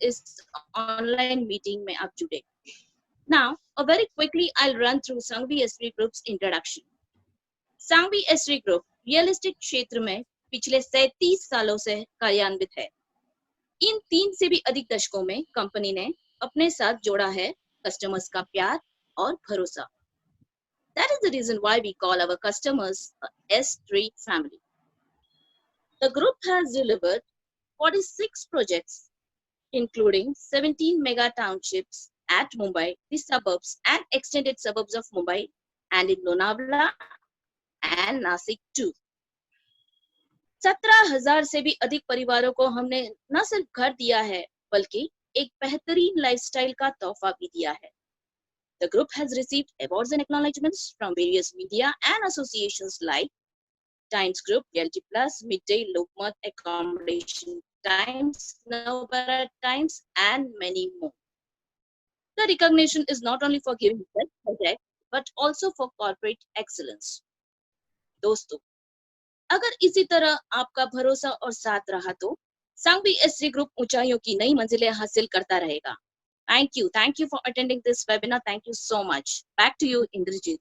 इस online meeting में आप जुड़े। Now, very quickly, I'll run through Sanghvi S3 Group's introduction. Sanghvi S3 Group real estate क्षेत्र में पिछले 37 सालों से कार्यान्वित है। इन 3 से भी अधिक दशकों में कंपनी ने अपने साथ जोड़ा है कस्टमर्स का प्यार और भरोसा। That is the reason why we call our customers a S3 family. The group has delivered 46 projects, including 17 mega townships at Mumbai, the suburbs and extended suburbs of Mumbai, and in Lonavala and Nasik too. 17,000 से भी अधिक परिवारों को हमने न सिर्फ घर दिया है, बल्कि एक बेहतरीन लाइफस्टाइल का तोहफा भी दिया है। The group has received awards and acknowledgements from various media and associations like Times Group, Realty Plus, Midday, Lokmat, Accommodation Times, Navbharat Times, and many more. The recognition is not only for giving best project, but also for corporate excellence. दोस्तों, अगर इसी तरह आपका भरोसा और साथ रहा तो सांघवी S3 ग्रुप ऊंचाइयों की नई मंजिलें हासिल करता रहेगा। Thank you for attending this webinar. Thank you so much. Back to you, Indrajit.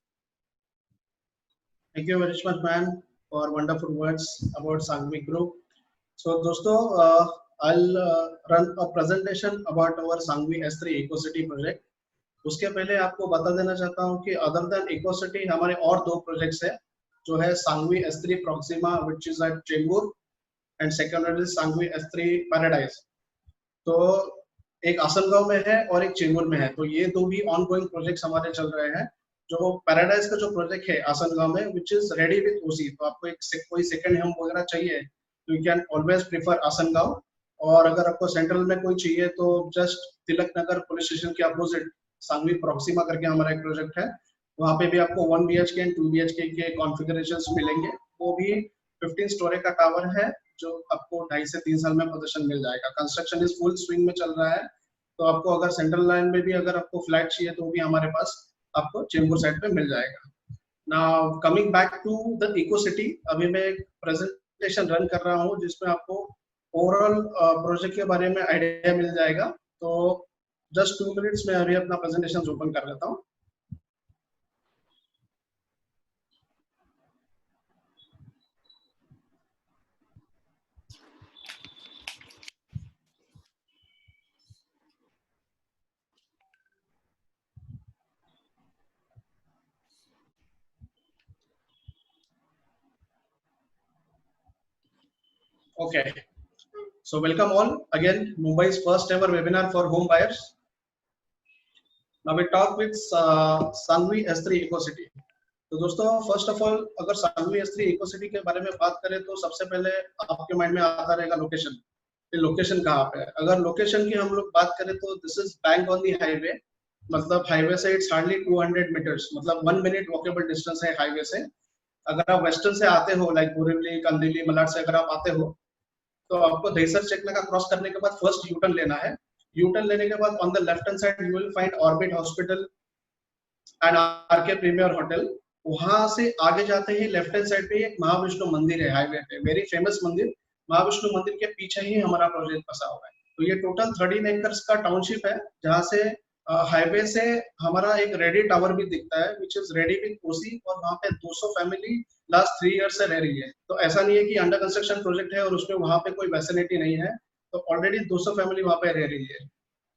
Thank you very much, man, for wonderful words about Sanghvi Group. So, दोस्तों, I'll run a presentation about our Sanghvi S3 EcoCity project. उसके पहले आपको बता देना चाहता हूँ कि other than EcoCity हमारे और 2 projects है, जो है Sanghvi S3 Proxima, which is at Chembur, and second is Sanghvi S3 Paradise. तो एक आसनगांव में है और एक चेंबूर में है, तो ये 2 भी ऑनगोइंग प्रोजेक्ट्स हमारे चल रहे हैं। जो पैराडाइज का जो प्रोजेक्ट है आसनगांव में, विच इज रेडी विद ओसी, तो आपको कोई सेकंड होम वगैरह चाहिए तो you can always prefer Asangaon. और अगर आपको सेंट्रल में कोई चाहिए तो just Tilak Nagar police station के अपोजिट सांघवी प्रोक्सिमा करके हमारा एक प्रोजेक्ट है, वहाँ पे भी आपको 1 BHK एंड 2 BHK के कॉन्फ़िगरेशंस मिलेंगे। वो भी 15 स्टोरी का टावर है, जो आपको 2.5 से 3 साल में पोजीशन मिल जाएगा। कंस्ट्रक्शन इज फुल स्विंग में चल रहा है, तो आपको अगर सेंट्रल लाइन में भी अगर आपको फ्लैट चाहिए तो भी हमारे पास आपको चेंबूर साइड पे मिल जाएगा। Now coming back to the Ecocity, अभी मैं एक प्रेजेंटेशन रन कर रहा हूँ जिसमें आपको ओवरऑल प्रोजेक्ट के बारे में आइडिया मिल जाएगा। तो जस्ट 2 मिनट्स में अभी अपना प्रेजेंटेशन ओपन कर लेता हूँ। Okay, so welcome all again, Mumbai's first ever webinar for home buyers. Now we talk with Sanghvi S3 EcoCity. तो दोस्तों, फर्स्ट ऑफ ऑल अगर सांघवी S3 EcoCity के बारे में बात करें तो सबसे पहले आपके माइंड में आता रहेगा लोकेशन। लोकेशन कहाँ पे है? अगर लोकेशन की हम लोग बात करें तो this is bank on the highway, मतलब हाईवे से इट्स हार्डली 200 मीटर्स, मतलब 1 मिनट वॉकेबल डिस्टेंस है हाईवे से। अगर आप वेस्टर्न से आते हो, लाइक बोरिवली, कंदिली, मलाड से अगर आप आते हो तो आपको दहीसर चेकना का क्रॉस करने के बाद फर्स्ट यूटर्न लेना है। यूटर्न लेने के बाद on the left hand side you will find Orbit Hospital and RK Premier Hotel. वहां से आगे जाते ही लेफ्ट हैंड साइड पे एक महाविष्णु मंदिर है हाईवे पे, वेरी फेमस मंदिर। महाविष्णु मंदिर के पीछे ही हमारा प्रोजेक्ट बसा हुआ है। तो ये टोटल 13 एकर्स का टाउनशिप है, जहाँ से हाईवे से हमारा एक रेडी टावर भी दिखता है, विच इज रेडी विद ओसी, और वहाँ पे 200 फैमिली लास्ट 3 ईयर से रह रही है। तो ऐसा नहीं है कि अंडर कंस्ट्रक्शन प्रोजेक्ट है और उसमें वहाँ पे कोई फैसिलिटी नहीं है, तो ऑलरेडी 200 फैमिली वहाँ पे रह रही है।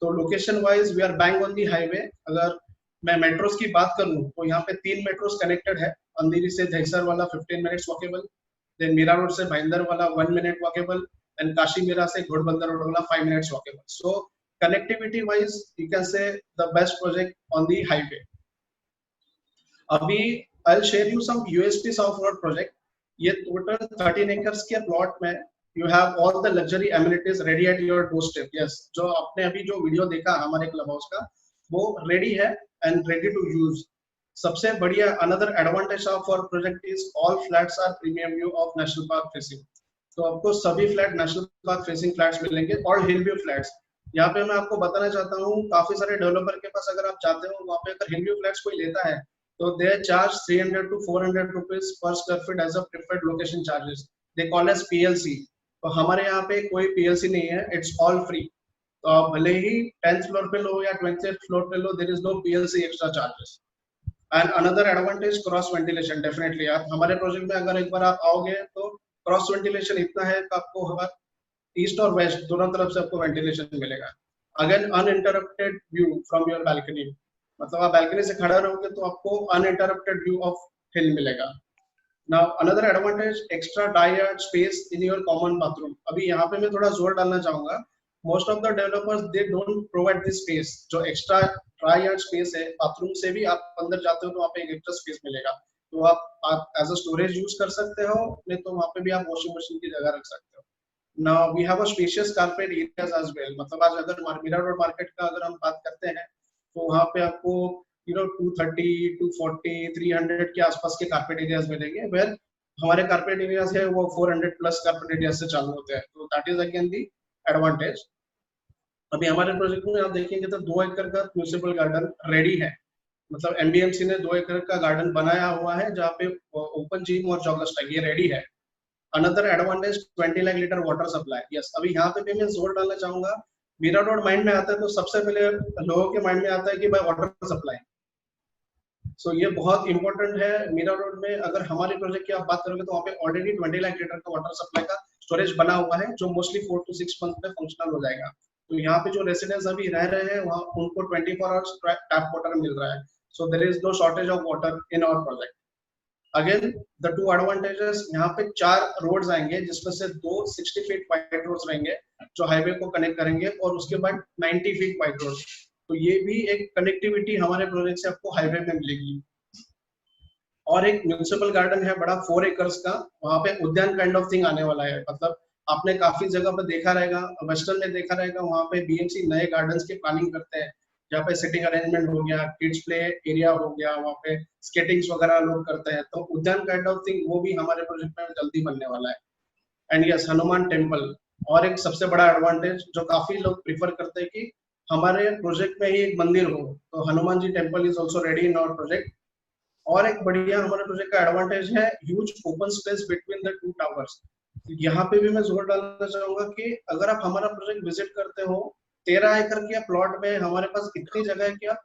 तो location wise we are bang on the highway. अगर मैं मेट्रोस की बात करूं तो यहाँ पे 3 मेट्रोस कनेक्टेड है। अंधेरी से दहीसर वाला 15 minutes walkable, then Mira Road से भाईंदर वाला 1 minute walkable, and Kashi Mira से घोड़बंदर रोड वाला 5 minutes walkable. So connectivity wise you can say the best project on the highway. अभी I will share you some USPs of our project. ये total 13 acres के plot में you have all the luxury amenities ready at your doorstep. Yes, जो आपने अभी जो video देखा हमारे क्लब हाउस का, वो रेडी है and ready to use. सबसे बढ़िया another advantage of our project is all flats are premium view of national park facing. तो आपको सभी flat national park facing flats मिलेंगे, all hill view flats. यहाँ पे मैं आपको बताना चाहता हूँ, काफी सारे डेवलपर के पास अगर आप जाते हो, वहाँ पे अगर हिल व्यू फ्लैट्स कोई लेता है तो they charge 300 to 400 rupees per square feet as a preferred location charges. They call as PLC. तो हमारे यहाँ पे कोई PLC नहीं है, इट्स ऑल फ्री। तो आप भले ही 10th फ्लोर पे लो या 20th फ्लोर पे लो, there is no PLC extra charges. And another advantage cross ventilation. Definitely आप हमारे प्रोजेक्ट में अगर एक बार आप आओगे तो क्रॉस वेंटिलेशन इतना है कि आपको हवा ईस्ट और वेस्ट दोनों तरफ से आपको वेंटिलेशन मिलेगा। Again uninterrupted view from your balcony, मतलब आप बैल्कनी से खड़ा रहोगे तो आपको अनइंटरप्टेड व्यू ऑफ हिल मिलेगा। Now another advantage extra dry yard space in your common bathroom. अभी यहाँ पे मैं थोड़ा जोर डालना चाहूंगा, most of the developers they don't provide this space. जो एक्स्ट्रा ड्राई यार्ड स्पेस है, बाथरूम से भी आप अंदर जाते हो तो वहाँ पे एक एक्स्ट्रा स्पेस मिलेगा, तो आप एज अ स्टोरेज यूज कर सकते हो, नहीं तो वहाँ पे भी आप वॉशिंग मशीन की जगह रख सकते हो। Now we have a spacious carpet areas as well। मतलब आज अगर मीरा रोड मार्केट का अगर हम बात करते हैं तो वहाँ पे आपको 230, 240, 300 के आसपास के कारपेट एरियाज मिलेंगे, वेयर हमारे कारपेट एरियाज है वो 400 प्लस कारपेट एरियाज से चालू होते हैं। तो that is again the advantage. अभी हमारे प्रोजेक्ट में आप देखेंगे तो 2 एकड़ का म्यूनिसिपल गार्डन रेडी है, मतलब एमबीएमसी ने 2 एकड़ का गार्डन बनाया हुआ है जहाँ पे ओपन जिम और जॉगर्स टाइप ये रेडी है। Another advantage 20 lakh litre water supply. Yes, अभी यहाँ पे भी मैं जोर डालना चाहूंगा। मीरा रोड माइंड में आता है तो सबसे पहले लोगों के माइंड में आता है कि भाई वाटर सप्लाई। सो ये बहुत इंपॉर्टेंट है। मीरा रोड में अगर हमारे प्रोजेक्ट की आप बात करोगे तो वहाँ पे ऑलरेडी 20 लाख लीटर का वाटर सप्लाई का स्टोरेज बना हुआ है, जो मोस्टली 4 to 6 मंथ में फंक्शनल हो जाएगा। तो यहाँ पे जो रेसिडेंट्स अभी रह रहे हैं वहाँ उनको 24 आवर्स टैप वाटर मिल रहा है। So there is no shortage of water in our project. Again the 2 advantages, यहाँ पे 4 रोड्स आएंगे जिसमें से 2 60 फीट वाइड रोड्स रहेंगे जो हाईवे को कनेक्ट करेंगे, और उसके बाद 90 फीट वाइड रोड। तो ये भी एक कनेक्टिविटी हमारे प्रोजेक्ट से आपको हाईवे में मिलेगी। और एक म्यूनिसिपल गार्डन है बड़ा 4 एकर्स का, वहाँ पे उद्यान काइंड ऑफ थिंग आने वाला है। मतलब आपने काफी जगह पे देखा रहेगा, वेस्टर्न में देखा रहेगा, वहाँ पे बीएमसी नए गार्डन्स की प्लानिंग करते हैं जहाँ पे सिटिंग अरेंजमेंट हो गया, किड्स प्ले एरिया हो गया, वहाँ पे स्केटिंग्स वगैरह लोग करते हैं। तो उद्यान काइंड ऑफ थिंग वो भी हमारे प्रोजेक्ट में जल्दी बनने वाला है। एंड यस, हनुमान टेम्पल और एक सबसे बड़ा एडवांटेज जो काफी लोग प्रीफर करते हैं कि हमारे प्रोजेक्ट में ही एक मंदिर हो, तो Hanuman ji temple is also ready in our project. और एक बढ़िया हमारे प्रोजेक्ट का एडवांटेज है huge open space between the 2 towers. यहाँ पे भी मैं जोर डालना चाहूंगा कि अगर आप हमारा प्रोजेक्ट विजिट करते हो, 13 एकड़ के प्लॉट में हमारे पास इतनी जगह है कि आप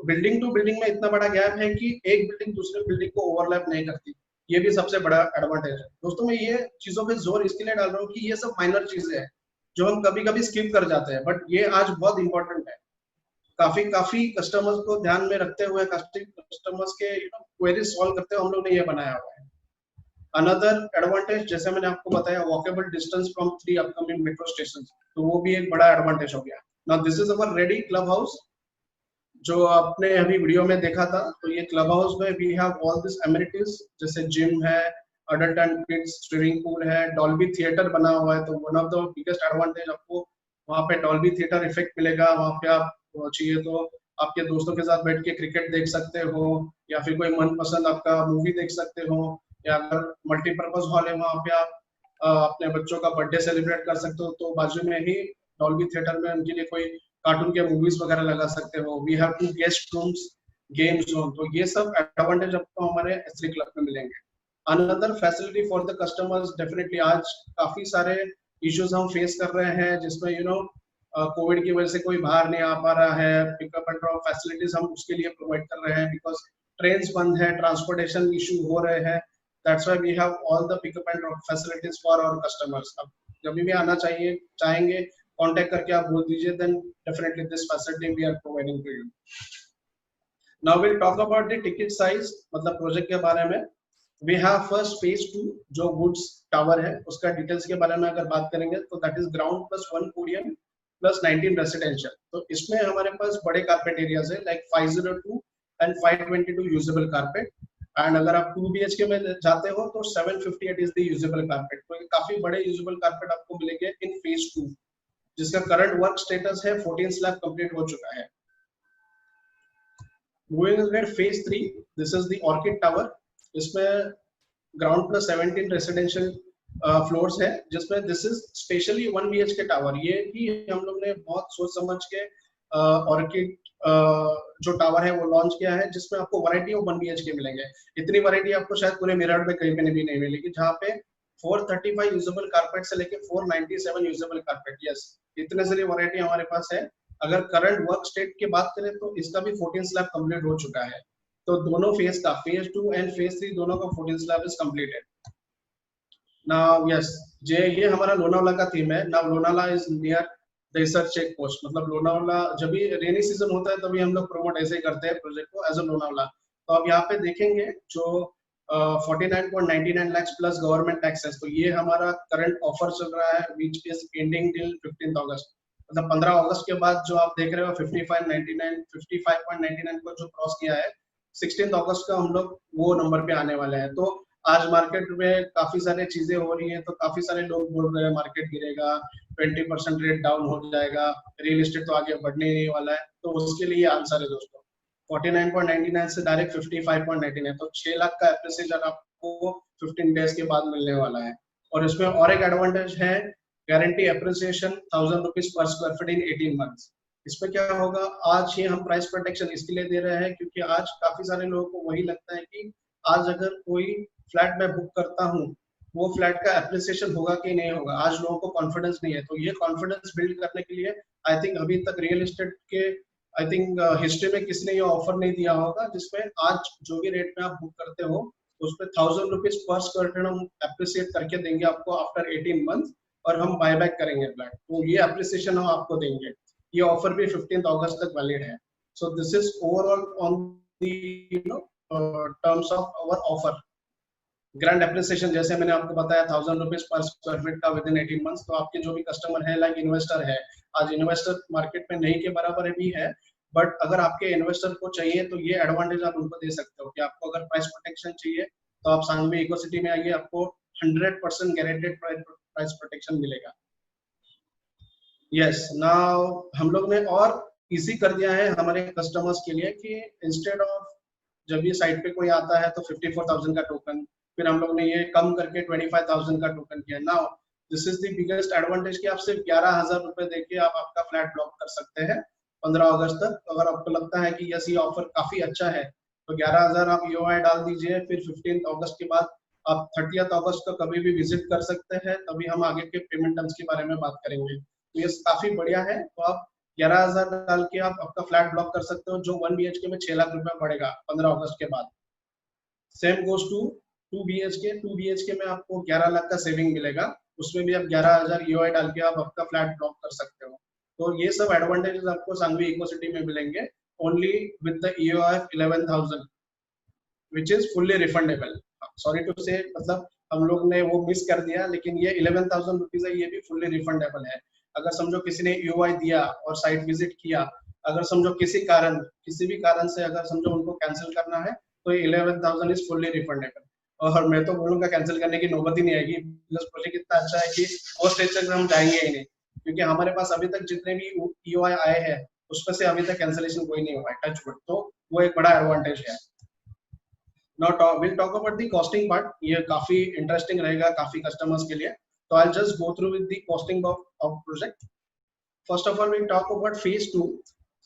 बिल्डिंग टू बिल्डिंग में इतना बड़ा गैप है कि एक बिल्डिंग दूसरे बिल्डिंग को ओवरलैप नहीं करती। ये भी सबसे बड़ा एडवांटेज है। दोस्तों मैं ये चीजों पे जोर इसके लिए डाल रहा हूँ कि ये सब माइनर चीजें हैं जो हम कभी कभी स्किप कर जाते हैं, बट ये आज बहुत इंपॉर्टेंट है। काफी कस्टमर्स को ध्यान में रखते हुए, कस्टमर्स के क्वेरीज सॉल्व करते हुए हम लोग ने ये बनाया हुआ है। अनदर एडवांटेज, जैसे मैंने आपको बताया, walkable distance from 3 upcoming metro station, तो वो भी एक बड़ा एडवांटेज हो गया। Now this is our ready club house जो आपने अभी वीडियो में देखा था। तो ये क्लब हाउस में we have all this amenities, जैसे जिम है, adult and kids swimming pool है, डॉल्बी थिएटर बना हुआ है। तो one of the biggest advantage आपको वहाँ पे डॉल्बी थिएटर इफेक्ट मिलेगा। वहाँ पे आप चाहिए तो आपके दोस्तों के साथ बैठ के क्रिकेट देख सकते हो, या फिर कोई मनपसंद आपका मूवी देख सकते हो, या अगर मल्टीपर्पज हॉल है वहाँ पे आप अपने बच्चों का बर्थडे सेलिब्रेट कर सकते हो, तो बाजू में ही डॉल्बी थिएटर में उनके लिए कोई कार्टून के मूवीज वगैरह लगा सकते हो। We have 2 guest rooms, game zone. तो ये सब एडवांटेज आपको हमारे S3 क्लब में मिलेंगे। Another facility for the customers, definitely आज काफी सारे इश्यूज हम फेस कर रहे हैं जिसमें कोविड की वजह से कोई बाहर नहीं आ पा रहा है। पिकअप एंड ड्रॉप फैसिलिटीज हम उसके लिए प्रोवाइड कर रहे हैं बिकॉज ट्रेन्स बंद है, ट्रांसपोर्टेशन इशू हो रहे हैं। That's why we have all the pickup and drop facilities for our customers. अब जब भी आना चाहेंगे कांटेक्ट करके आप बोल दीजिए, then definitely this facility we are providing to you. Now will talk about the ticket size, मतलब प्रोजेक्ट के बारे में। वी हैव फर्स्ट फेज 2 जो वुड्स टावर है उसका डिटेल्स के बारे में अगर बात करेंगे तो that is ground plus 1 podium plus 19 residential. तो इसमें हमारे पास बड़े कारपेट एरियाज है like 502 and 522 usable carpet. And अगर आप 2 BHK में जाते हो तो 758 इज द यूजेबल कारपेट। तो काफी बड़े यूजेबल कारपेट आपको मिलेंगे इन फेज 2, जिसका करंट वर्क स्टेटस है 14 स्लैब कंप्लीट हो चुका है। Moving ahead phase 3, this is the orchid tower. इसमें ग्राउंड प्लस 17 रेसिडेंशियल फ्लोर्स है, जिसमें this is specially 1 BHK tower. ये भी हम लोग ने बहुत सोच समझ के ऑर्किड जो टावर है वो लॉन्च किया है, जिसमें आपको वैरायटी ऑफ 1 BHK मिलेंगे। इतनी वैरायटी आपको शायद पूरे मेरठ में कहीं पे भी नहीं मिलेगी, जहाँ पे 435 यूजेबल कारपेट से लेके 497 यूजेबल कारपेट, यस इतने सारी वैरायटी हमारे पास है। अगर करंट वर्क स्टेट की बात करें तो इसका भी 14 स्लैब कंप्लीट हो चुका है। तो दोनों फेज का, फेज 2 एंड फेज 3 दोनों का 14 slab is completed. Now yes, ये हमारा लोनावाला का थीम है। Now Lonavala is near Dahisar check post, मतलब लोनावाला जब भी रेनी सीजन होता है तभी हम लोग प्रमोट ऐसे ही करते हैं प्रोजेक्ट को एज अ लोनावाला। तो आप यहाँ पे देखेंगे जो 49.99 लाख प्लस गवर्नमेंट टैक्सेस, तो ये हमारा करंट ऑफर चल रहा है विच इज एंडिंग टिल 15 अगस्त, मतलब 15 अगस्त के बाद जो आप देख रहे हो 55.99 को जो क्रॉस किया है 16 अगस्त का हम लोग वो नंबर पे आने वाले हैं। तो आज मार्केट में काफी सारी चीजें हो रही है, तो काफी सारे लोग बोल रहे हैं मार्केट गिरेगा, 20% रेट डाउन हो जाएगा, रियल एस्टेट तो आगे बढ़ने ही नहीं वाला है। तो उसके लिए आंसर है दोस्तों 49.99 से डायरेक्ट 55.99, तो 6 लाख का एप्रिसिएशन आपको 15 डेज के बाद मिलने वाला है। और इसमें और एक एडवांटेज है, गारंटी एप्रिसिएशन 1000 रुपीज पर स्क्वायर फीट इन 18 मंथ्स। इसमें क्या होगा, आज ये हम प्राइस प्रोटेक्शन इसके लिए दे रहे हैं क्योंकि आज काफी सारे लोगों को वही लगता है कि आज अगर कोई फ्लैट में बुक करता हूँ वो फ्लैट का एप्रिसिएशन होगा कि नहीं होगा, आज लोगों को कॉन्फिडेंस नहीं है। तो ये कॉन्फिडेंस बिल्ड करने के लिए आई थिंक अभी तक रियल एस्टेट के हिस्ट्री में किसी ने ये ऑफर नहीं दिया होगा जिसमें आज जो भी रेट में आप बुक करते हो उस पर 1000 रुपीज पर स्क्वायर फीट हम एप्रिसिएट करके देंगे आपको आफ्टर 18 मंथ, और हम बाय बैक करेंगे फ्लैट, तो ये एप्रिसिएशन हम आपको देंगे। ये ऑफर भी 15 अगस्त तक वैलिड है। So this is overall on the terms of our offer. Grand appreciation जैसे मैंने आपको बताया 1000 रुपीज पर स्क्वायर फीट का विद इन 18 मंथ्स। तो आपके जो भी कस्टमर है लाइक इन्वेस्टर है, आज इन्वेस्टर मार्केट में नहीं के बराबर भी है, बट अगर आपके इन्वेस्टर को चाहिए तो ये एडवांटेज आप उनको दे सकते हो कि आपको अगर प्राइस प्रोटेक्शन चाहिए तो आप सांघवी इकोसिटी में आइए, आपको 100% गारंटेड प्राइस प्रोटेक्शन मिलेगा। यस, नाउ हम लोग ने और इजी कर दिया है हमारे कस्टमर्स के लिए कि इंस्टेड ऑफ जब ये साइट पे कोई आता है तो 54,000 का टोकन, फिर हम लोग ने ये कम करके 25,000 का टोकन किया। Now this is the biggest advantage कि आप सिर्फ 11,000 रुपए देके आप आपका फ्लैट ब्लॉक कर सकते हैं 15 अगस्त तक। अगर आपको लगता है कि यस ये ऑफर काफी अच्छा है तो 11,000 आप ईओआई डाल दीजिए, फिर 15 अगस्त के बाद आप 30 अगस्त को कभी भी विजिट कर सकते हैं, तभी हम आगे के पेमेंट टर्म्स के बारे में बात करेंगे। तो ये काफी बढ़िया है। तो आप 11,000 डाल के आप आपका फ्लैट ब्लॉक कर सकते हो जो 1 BHK में 6 लाख रुपए पड़ेगा 15 अगस्त के बाद। सेम गोज टू 2 BHK में आपको 11 लाख का सेविंग मिलेगा, उसमें भी आप 11,000 ईओआई डाल के आप आपका फ्लैट ब्लॉक कर सकते हो। तो ये सब एडवांटेजेस आपको सांघवी इकोसिटी में मिलेंगे only with the EOI 11,000 which is fully refundable. Sorry to say, मतलब हम लोग ने वो मिस कर दिया, लेकिन ये 11,000 रुपीज है, ये भी फुल्ली रिफंडेबल है। अगर समझो किसी ने ईओआई दिया और साइट विजिट किया, अगर समझो किसी भी कारण से अगर समझो उनको कैंसिल करना है तो 11,000 इज फुल्ली रिफंडेबल। और मैं तो बोलूंगा कैंसिल करने की नौबत ही नहीं आएगी, प्लस प्रोजेक्ट इतना अच्छा है कि वो स्टेज तक हम जाएंगे ही नहीं, क्योंकि हमारे पास अभी तक जितने भी ईओआई आए हैं उसमें से अभी तक कैंसिलेशन कोई नहीं हुआ है, टच वुड। तो वो एक बड़ा एडवांटेज है। Now we'll talk about the costing part. ये काफी इंटरेस्टिंग रहेगा काफी कस्टमर्स के लिए। तो I'll just go through with the costing of project. First of all, we'll talk about phase 2.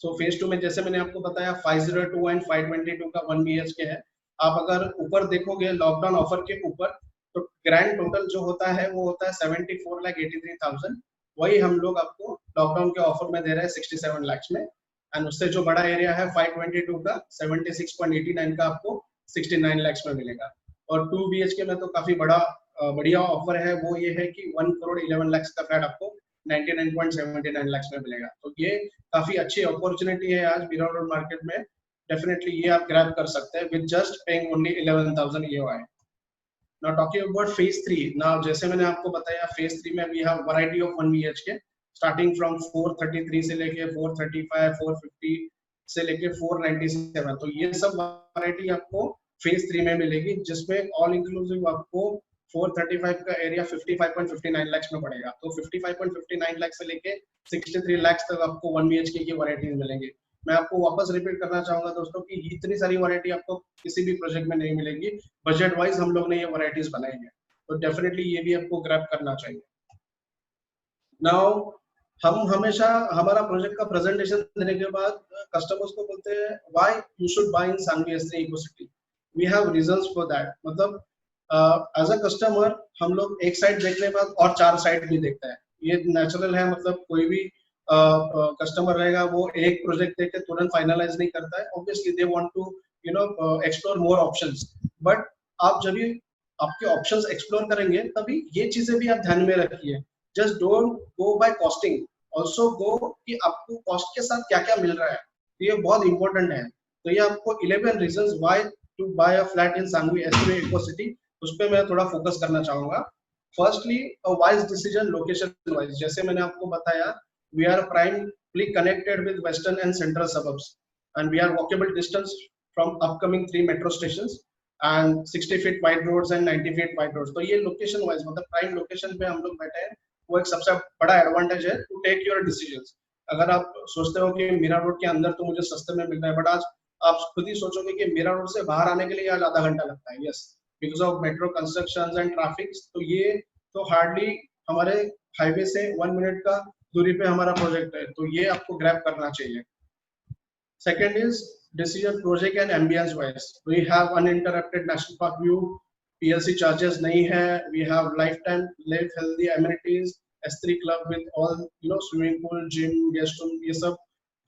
So phase 2 में जैसे मैंने आपको बताया 502 and 522 का 1 BHK है। आप अगर ऊपर देखोगे लॉकडाउन ऑफर के ऊपर तो ग्रैंड टोटल जो होता है वो होता है 74,83,000। वही हम लोग आपको लॉकडाउन के ऑफर में दे रहे हैं 67 लाख में। एंड उससे जो बड़ा एरिया है 522 का 76.89 का आपको 69 लाख में मिलेगा। और 2 BHK में तो काफी बढ़िया ऑफर है, वो ये है कि 1 करोड़ 11 लाख का फ्लैट आपको 99.79 लाख में मिलेगा। तो ये काफी अच्छी अपॉर्चुनिटी है आज बीरा रोड मार्केट में। डेफिनेटली ये आप ग्रैब कर सकते हैं with just paying only 11,000 EOI। Now talking about phase 3। Now जैसे मैंने आपको बताया फेज 3 में we have variety of 1 BHK starting from 433 से लेके 435, 450 से लेके 497। तो ये सब वैरायटी आपको फेज 3 में मिलेगी, जिसमें ऑल इंक्लूसिव आपको 435 का एरिया 55.59 लाख में पड़ेगा। तो 55.59 लाख से लेके 63 लाख तक आपको 1 BHK की वैरायटीज मिलेंगी। मैं आपको वापस रिपीट करना चाहूंगा दोस्तों कि इतनी सारी वैरायटी आपको किसी भी प्रोजेक्ट में नहीं मिलेगी। बजट वाइज हम लोग ने ये वैरायटीज बनाई है, तो डेफिनेटली ये भी आपको ग्रैब करना चाहिए। नाउ हम हमेशा हमारा प्रोजेक्ट का प्रेजेंटेशन देने के बाद कस्टमर्स को बोलते हैं why you should buy in Sanghvi S3 Ecocity. We have reasons for that. मतलब एज अ कस्टमर हम लोग एक साइड देखने के बाद और 4 साइड भी देखते हैं, ये नेचुरल है। मतलब कोई भी कस्टमर रहेगा वो एक प्रोजेक्ट देख के तुरंत फाइनलाइज नहीं करता है, obviously they want to explore more options. But आप जब भी आपके ऑप्शंस एक्सप्लोर करेंगे तभी ये चीजें भी आप ध्यान में रखिए, just don't go by costing, also go कि आपको कॉस्ट के साथ क्या क्या मिल रहा है, ये बहुत इंपॉर्टेंट है। तो ये आपको 11 reasons why to buy a flat in Sanghavi एस3 इको सिटी, उस पर मैं थोड़ा फोकस करना चाहूंगा। Firstly a wise decision location wise, जैसे मैंने आपको बताया we are primarily connected with western and central suburbs, and we are walkable distance from upcoming 3 metro stations and 60 feet wide roads and 90 feet wide roads। तो ये location wise मतलब prime location पे हम लोग बैठे हैं, वो एक सबसे बड़ा एडवांटेज है टू टेक योर डिसीजंस। अगर आप सोचते हो कि मीरा रोड के अंदर तो मुझे सस्ते में मिल रहा है, बट आज आप खुद ही सोचोगे कि मीरा रोड से बाहर आने के लिए आज आधा घंटा लगता है, yes, because of metro construction and traffic. तो ये तो हार्डली हमारे हाईवे से 1 मिनट का दूरी पे हमारा प्रोजेक्ट है, तो ये आपको ग्रैब करना चाहिए। Second is decision project and ambiance wise, we have uninterrupted national park view, PLC charges नहीं है, we have life time live healthy amenities, S3 club with all swimming pool, gym, guest room, ये सब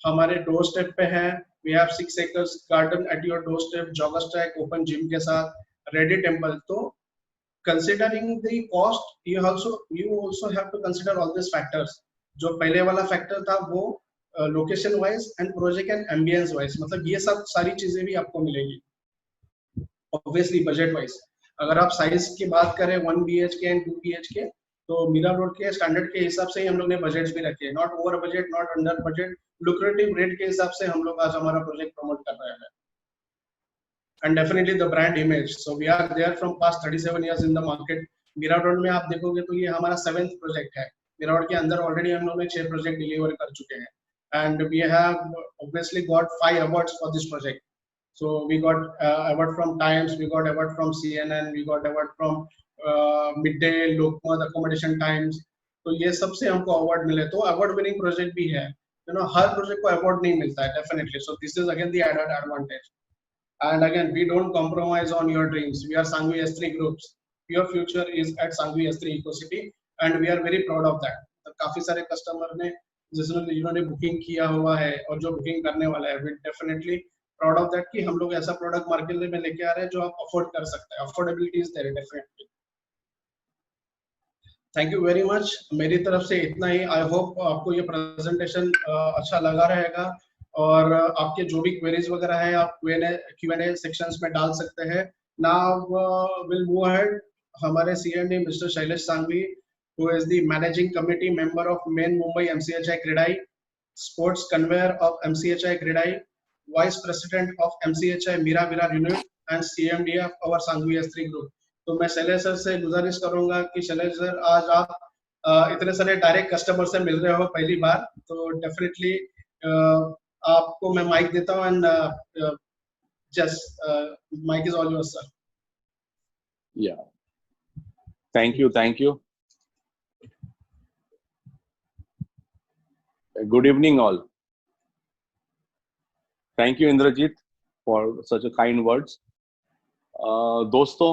हमारे door step पे है। We have 6 acres garden at your door step, joggers track, open gym के साथ, ready temple. तो considering the cost, you also have to consider all these factors। जो पहले वाला फैक्टर था वो location wise and project and ambiance wise, मतलब ये सब सारी चीजें भी आपको मिलेगी। ऑब्वियसली बजट वाइज अगर आप साइज की बात करें 1 BHK एंड 2 BHK, तो मीरा रोड के स्टैंडर्ड के हिसाब से ही हम लोग ने बजट्स भी रखे हैं, not over budget not under budget, lucrative rate के हिसाब से हम लोग आज हमारा प्रोजेक्ट प्रमोट कर रहे हैं। And definitely the brand image, so we are there from past 37 years in the market। Mira road में आप देखोगे तो ये हमारा 7th प्रोजेक्ट है। मीरा रोड के अंदर ऑलरेडी हम लोगों ने 6 प्रोजेक्ट डिलीवर कर चुके हैं, and we have obviously got 5 awards for this project। So we got award from Times, we got award from CNN, we got award from Midday, Lokmat, Accommodation Times। तो ये सबसे हमको अवार्ड मिले, तो award winning project भी है, हर project को award नहीं मिलता है definitely. So this is again the added advantage. And again, we don't compromise on your dreams, we are Sanghvi S3 groups, your future is at Sanghvi S3 Eco City, and we are very proud of that। तो काफी सारे customer ने जिन्होंने booking किया हुआ है और जो बुकिंग करने वाला है, we definitely proud of that कि हम लोग ऐसा प्रोडक्ट मार्केट में लेके आ रहे हैं जो आप अफोर्ड कर सकते हैं। Affordability is there definitely. Thank you very much, मेरी तरफ से इतना ही। आई होप आपको ये प्रेजेंटेशन अच्छा लगा रहेगा, और आपके जो भी क्वेरीज वगैरह है आप Q&A सेक्शंस में डाल सकते हैं। नाउ विल मूव अहेड, हमारे CMD mister Shailesh Sanghavi, who is the managing committee member of main Mumbai MCHI Credai, sports conveyor of MCHI Credai, vice president of MCHI Mira Virar unit, and CMD of our Sanghvi S3 group। तो मैं Shailesh sir से गुजारिश करूंगा कि Shailesh sir आज आप इतने सारे डायरेक्ट कस्टमर से मिल रहे हो पहली बार, तो डेफिनेटली आपको मैं माइक देता हूं, and just mic is all yours sir. Yeah thank you. Good evening all. Thank you Indrajeet for such a kind words. दोस्तों,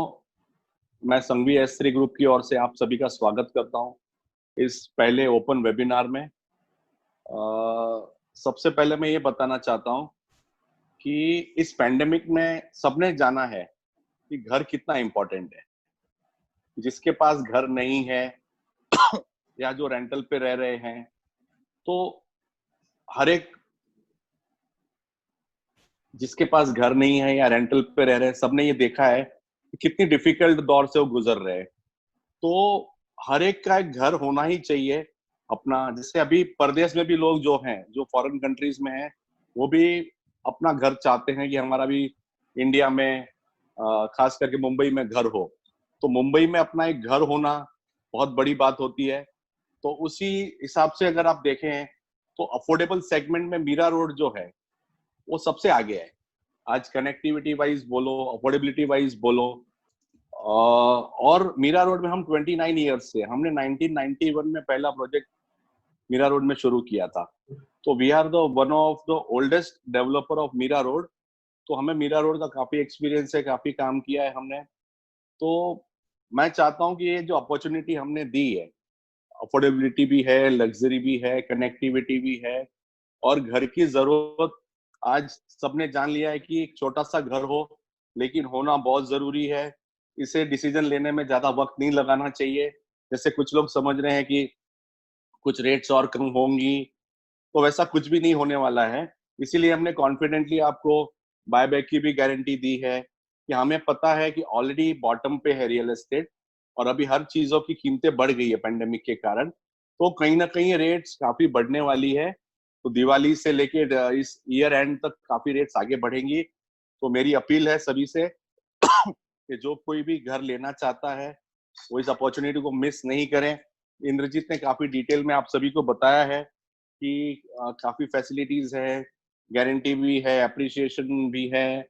मैं संघवी S3 ग्रुप की ओर से आप सभी का स्वागत करता हूं इस पहले ओपन वेबिनार में। सबसे पहले मैं ये बताना चाहता हूं कि इस पैंडेमिक में सबने जाना है कि घर कितना इम्पोर्टेंट है। जिसके पास घर नहीं है या जो रेंटल पे रह रहे हैं, तो हर एक जिसके पास घर नहीं है या रेंटल पे रह रहे हैं, सबने ये देखा है कि कितनी डिफिकल्ट दौर से वो गुजर रहे हैं। तो हर एक का एक घर होना ही चाहिए अपना। जैसे अभी परदेश में भी लोग जो हैं, जो फॉरेन कंट्रीज में हैं, वो भी अपना घर चाहते हैं कि हमारा भी इंडिया में खास करके मुंबई में घर हो। तो मुंबई में अपना एक घर होना बहुत बड़ी बात होती है। तो उसी हिसाब से अगर आप देखें तो अफोर्डेबल सेगमेंट में मीरा रोड जो है वो सबसे आगे है। आज कनेक्टिविटी वाइज बोलो, अफोर्डेबिलिटी वाइज बोलो, और मीरा रोड में हम 29 ईयर्स से, हमने 1991 में पहला प्रोजेक्ट मीरा रोड में शुरू किया था। तो we are the one of the oldest developer of Mira road. तो हमें मीरा रोड का काफी एक्सपीरियंस है, काफी काम किया है हमने। तो मैं चाहता हूं कि ये जो अपॉर्चुनिटी हमने दी है, अफोर्डेबिलिटी भी है, लग्जरी भी है, कनेक्टिविटी भी है, और घर की जरूरत आज सबने जान लिया है कि एक छोटा सा घर हो लेकिन होना बहुत जरूरी है। इसे डिसीजन लेने में ज्यादा वक्त नहीं लगाना चाहिए। जैसे कुछ लोग समझ रहे हैं कि कुछ रेट्स और कम होंगी, तो वैसा कुछ भी नहीं होने वाला है। इसीलिए हमने कॉन्फिडेंटली आपको बायबैक की भी गारंटी दी है कि हमें पता है कि ऑलरेडी बॉटम पे है रियल एस्टेट, और अभी हर चीजों की कीमतें बढ़ गई है पेंडेमिक के कारण, तो कहीं ना कहीं रेट्स काफी बढ़ने वाली है। तो दिवाली से लेके इस ईयर एंड तक काफी रेट्स आगे बढ़ेंगी। तो मेरी अपील है सभी से कि जो कोई भी घर लेना चाहता है वो इस अपॉर्चुनिटी को मिस नहीं करें। इंद्रजीत ने काफी डिटेल में आप सभी को बताया है कि काफी फैसिलिटीज है, गारंटी भी है, अप्रिसिएशन भी है,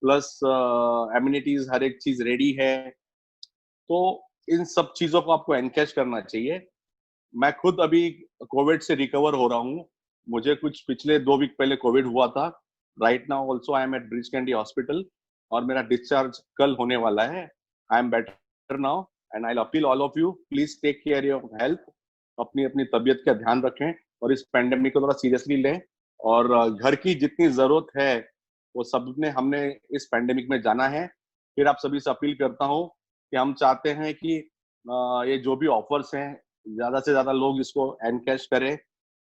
प्लस एमिनिटीज, हर एक चीज रेडी है। तो इन सब चीजों को आपको एनकैश करना चाहिए। मैं खुद अभी कोविड से रिकवर हो रहा हूँ। मुझे कुछ पिछले 2 वीक पहले कोविड हुआ था। Right now also I am at Breach Candy hospital, और मेरा डिस्चार्ज कल होने वाला है। I am better now and I appeal all of you, please take care your health. अपनी अपनी तबीयत का ध्यान रखें और इस पेंडेमिक को थोड़ा सीरियसली लें। और घर की जितनी जरूरत है वो सब ने हमने इस पेंडेमिक में जाना है। फिर आप सभी से अपील करता हूँ कि हम चाहते हैं कि ये जो भी ऑफर्स हैं ज्यादा से ज्यादा लोग इसको एनकैश करें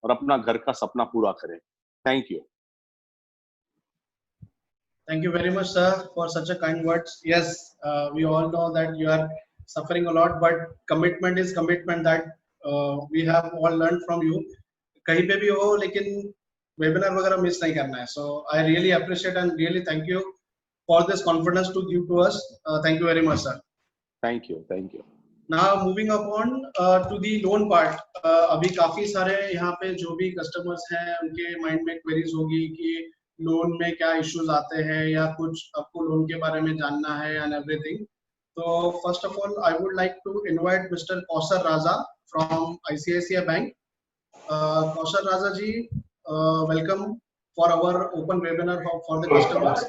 और अपना घर का सपना पूरा करें। Thank you. Thank you very much, sir, for such a kind words. Yes, we all know that you are suffering a lot, but commitment is commitment. That we have all learned from you. कहीं पे भी हो लेकिन webinar वगैरह miss नहीं करना है. So I really appreciate and really thank you for this confidence to give to us. Thank you very much, sir. Thank you. Thank you. Now moving upon to the loan part. अभी काफी सारे यहाँ पे जो भी customers हैं उनके mind में क्वेरीज होगी कि लोन में क्या इश्यूज आते हैं या कुछ आपको लोन के बारे में जानना है एंड एवरीथिंग. तो first of all I would like to invite mister Kausar Raja from ICICI bank. Kausar Raja ji, welcome for our open webinar for the customers.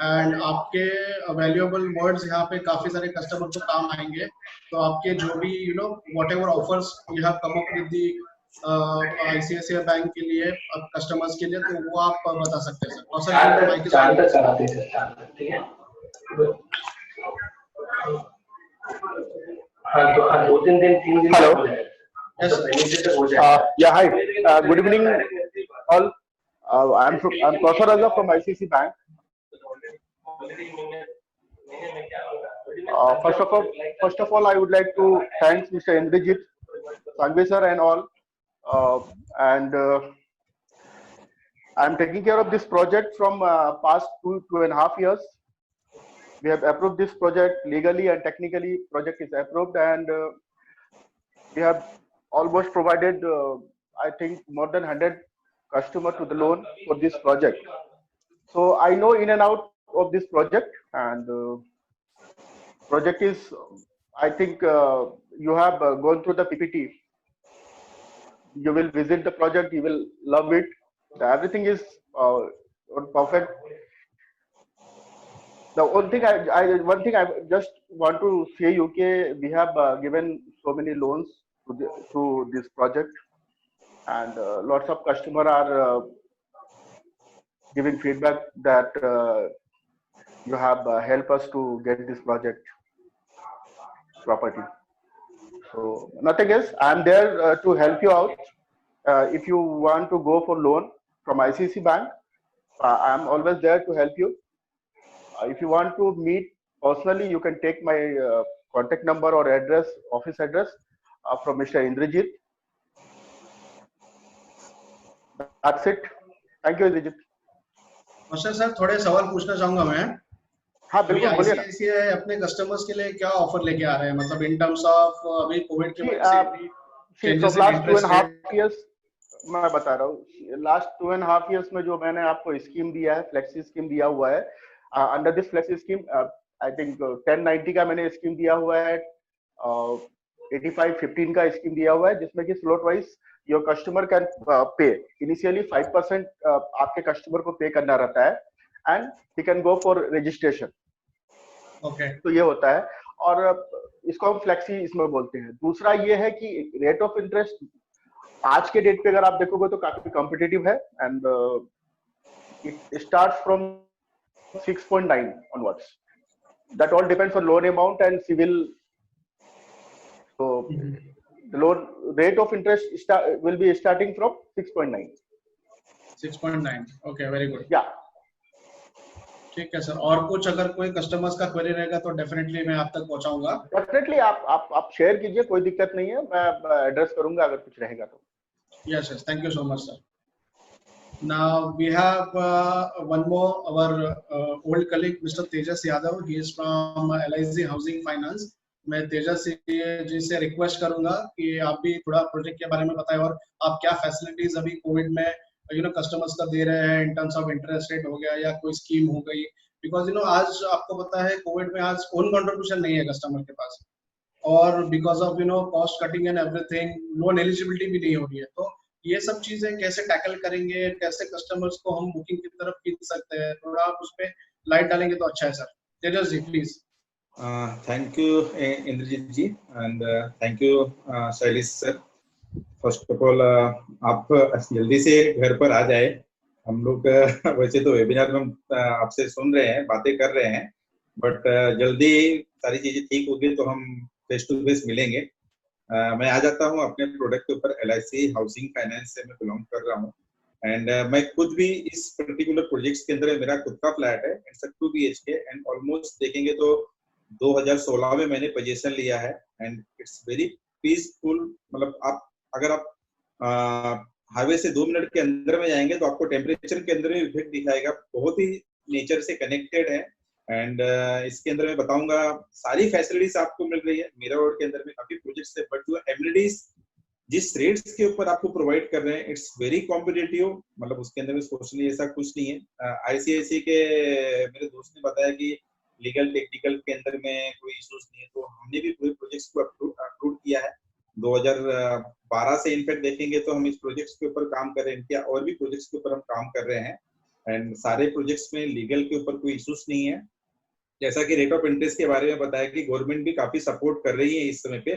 And आपके वैल्यूएबल वर्ड्स यहाँ पे काफी सारे कस्टमर को काम आएंगे. तो आपके जो भी whatever offers you have come up with the ICICI bank के लिए कस्टमर्स के लिए, तो वो आप बता सकते हैं sir. Hello. Yeah, hi. Good evening, all. I'm Kausar Raza from ICICI Bank. First of all, I would like to thank Mr. Indrajit, Sangvi sir, and all. I'm taking care of this project from past 2.5 years. We have approved this project legally and technically. Project is approved, and we have almost provided, I think, more than 100 customers to the loan for this project. So I know in and out of this project, and project is, I think, you have gone through the PPT. You will visit the project, you will love it. Everything is perfect. The one thing I just want to say you, we have given so many loans to this project, and lots of customers are giving feedback that you have helped us to get this project property. So nothing else. I'm there to help you out. If you want to go for loan from ICICI Bank, I'm always there to help you. If you want to meet personally, you can take my contact number or address, office address from Mr. Indrajit. That's it. Thank you, Indrajit. Sir थोड़े सवाल पूछना चाहूंगा मैं. हाँ बिल्कुल बोलिए ना. ICICI अपने कस्टमर्स के लिए क्या ऑफर लेके आ रहे हैं, मतलब इन टर्म्स ऑफ अभी कोविड के वजह से from last 2.5 years मैं बता रहा हूँ. लास्ट 2.5 years में जो मैंने आपको स्कीम दिया है, फ्लेक्सी स्कीम दिया हुआ है. Under this flexi scheme I think 1090 का मैंने स्कीम दिया हुआ है, 85-15 का स्कीम दिया हुआ है, जिसमें कि slot wise your customer can pay. Initially 5% आपके कस्टमर को पे करना रहता है, and he can go for registration. Okay. तो ये होता है. और इसको हम फ्लेक्सी इसमें बोलते हैं। दूसरा ये है कि रेट ऑफ इंटरेस्ट आज के डेट पे अगर आप देखोगे तो काफी कॉम्पिटिटिव है, and it starts from 6.9 onwards. That all depends on loan amount and civil. So the loan rate of interest will be starting from 6.9. 6.9. Okay, very good. Yeah. ठीक है सर, और कुछ अगर कोई कस्टमर्स का क्वेरी रहेगा तो डेफिनेटली मैं आप तक पहुंचाऊंगा। डेफिनेटली आप शेयर कीजिए, कोई दिक्कत नहीं है, मैं एड्रेस करूंगा अगर कुछ रहेगा तो। Yes, yes, thank you so much, sir. Now we have one more, our old colleague Mr. Tejas Yadav. He is from LIC Housing Finance. मैं तेजस जी से रिक्वेस्ट करूंगा कि आप भी थोड़ा प्रोजेक्ट के बारे में बताएं और आप क्या फैसिलिटीज अभी कोविड में कस्टमर्स का दे रहे हैं in terms of interest rate हो गया या कोई स्कीम हो गई, बिकॉज आज आपको पता है कोविड में आज ओन कंट्रीब्यूशन नहीं है कस्टमर के पास, और because of cost cutting and everything loan eligibility भी नहीं हो रही है। तो ये सब चीजें कैसे टैकल करेंगे, कैसे कस्टमर्स को हम बुकिंग की तरफ खींच सकते हैं, थोड़ा आप उस पर लाइट डालेंगे तो अच्छा है sir. Tejas ji please. Thank you Indrajeet ji, and thank you Shailesh sir. First of all आप जल्दी से घर पर आ जाए। हम लोग वैसे तो वेबिनार में आपसे सुन रहे हैं, बातें कर रहे हैं, बट जल्दी सारी चीजें ठीक होगी तो हम फेस टू फेस मिलेंगे। मैं आ जाता हूँ अपने प्रोडक्ट के ऊपर। LIC हाउसिंग फाइनेंस से मैं बिलोंग कर रहा हूँ, एंड मैं खुद भी इस पर्टिकुलर प्रोजेक्ट्स के अंदर मेरा खुद का फ्लैट है, इट्स 2 BHK, एंड ऑलमोस्ट देखेंगे तो 2016 में मैंने पोजीशन लिया है, एंड इट्स वेरी पीसफुल। मतलब अगर आप हाईवे से 2 मिनट के अंदर में जाएंगे तो आपको टेम्परेचर के अंदर में इफेक्ट दिखाएगा, बहुत ही नेचर से कनेक्टेड है। एंड इसके अंदर मैं बताऊंगा सारी फैसिलिटीज आपको मिल रही है। मेरा रोड के अंदर में काफी प्रोजेक्ट्स है, बट जो एमिनिटीज जिस रेट्स के ऊपर आपको प्रोवाइड कर रहे हैं इट्स वेरी कॉम्पिटिटिव। मतलब उसके अंदर में सोचने ऐसा कुछ नहीं है। ICICI के मेरे दोस्त ने बताया कि लीगल टेक्निकल के अंदर में कोई इश्यूज नहीं है, तो हमने भी पूरे प्रोजेक्ट्स को अप्रूव किया है। 2012 से इनफैक्ट देखेंगे तो हम इस प्रोजेक्ट्स के ऊपर काम कर रहे हैं, क्या और भी प्रोजेक्ट्स के ऊपर हम काम कर रहे हैं, एंड सारे प्रोजेक्ट्स में लीगल के ऊपर कोई इश्यूज नहीं है। जैसा कि रेट ऑफ इंटरेस्ट के बारे में बताया कि गवर्नमेंट भी काफी सपोर्ट कर रही है इस समय पे।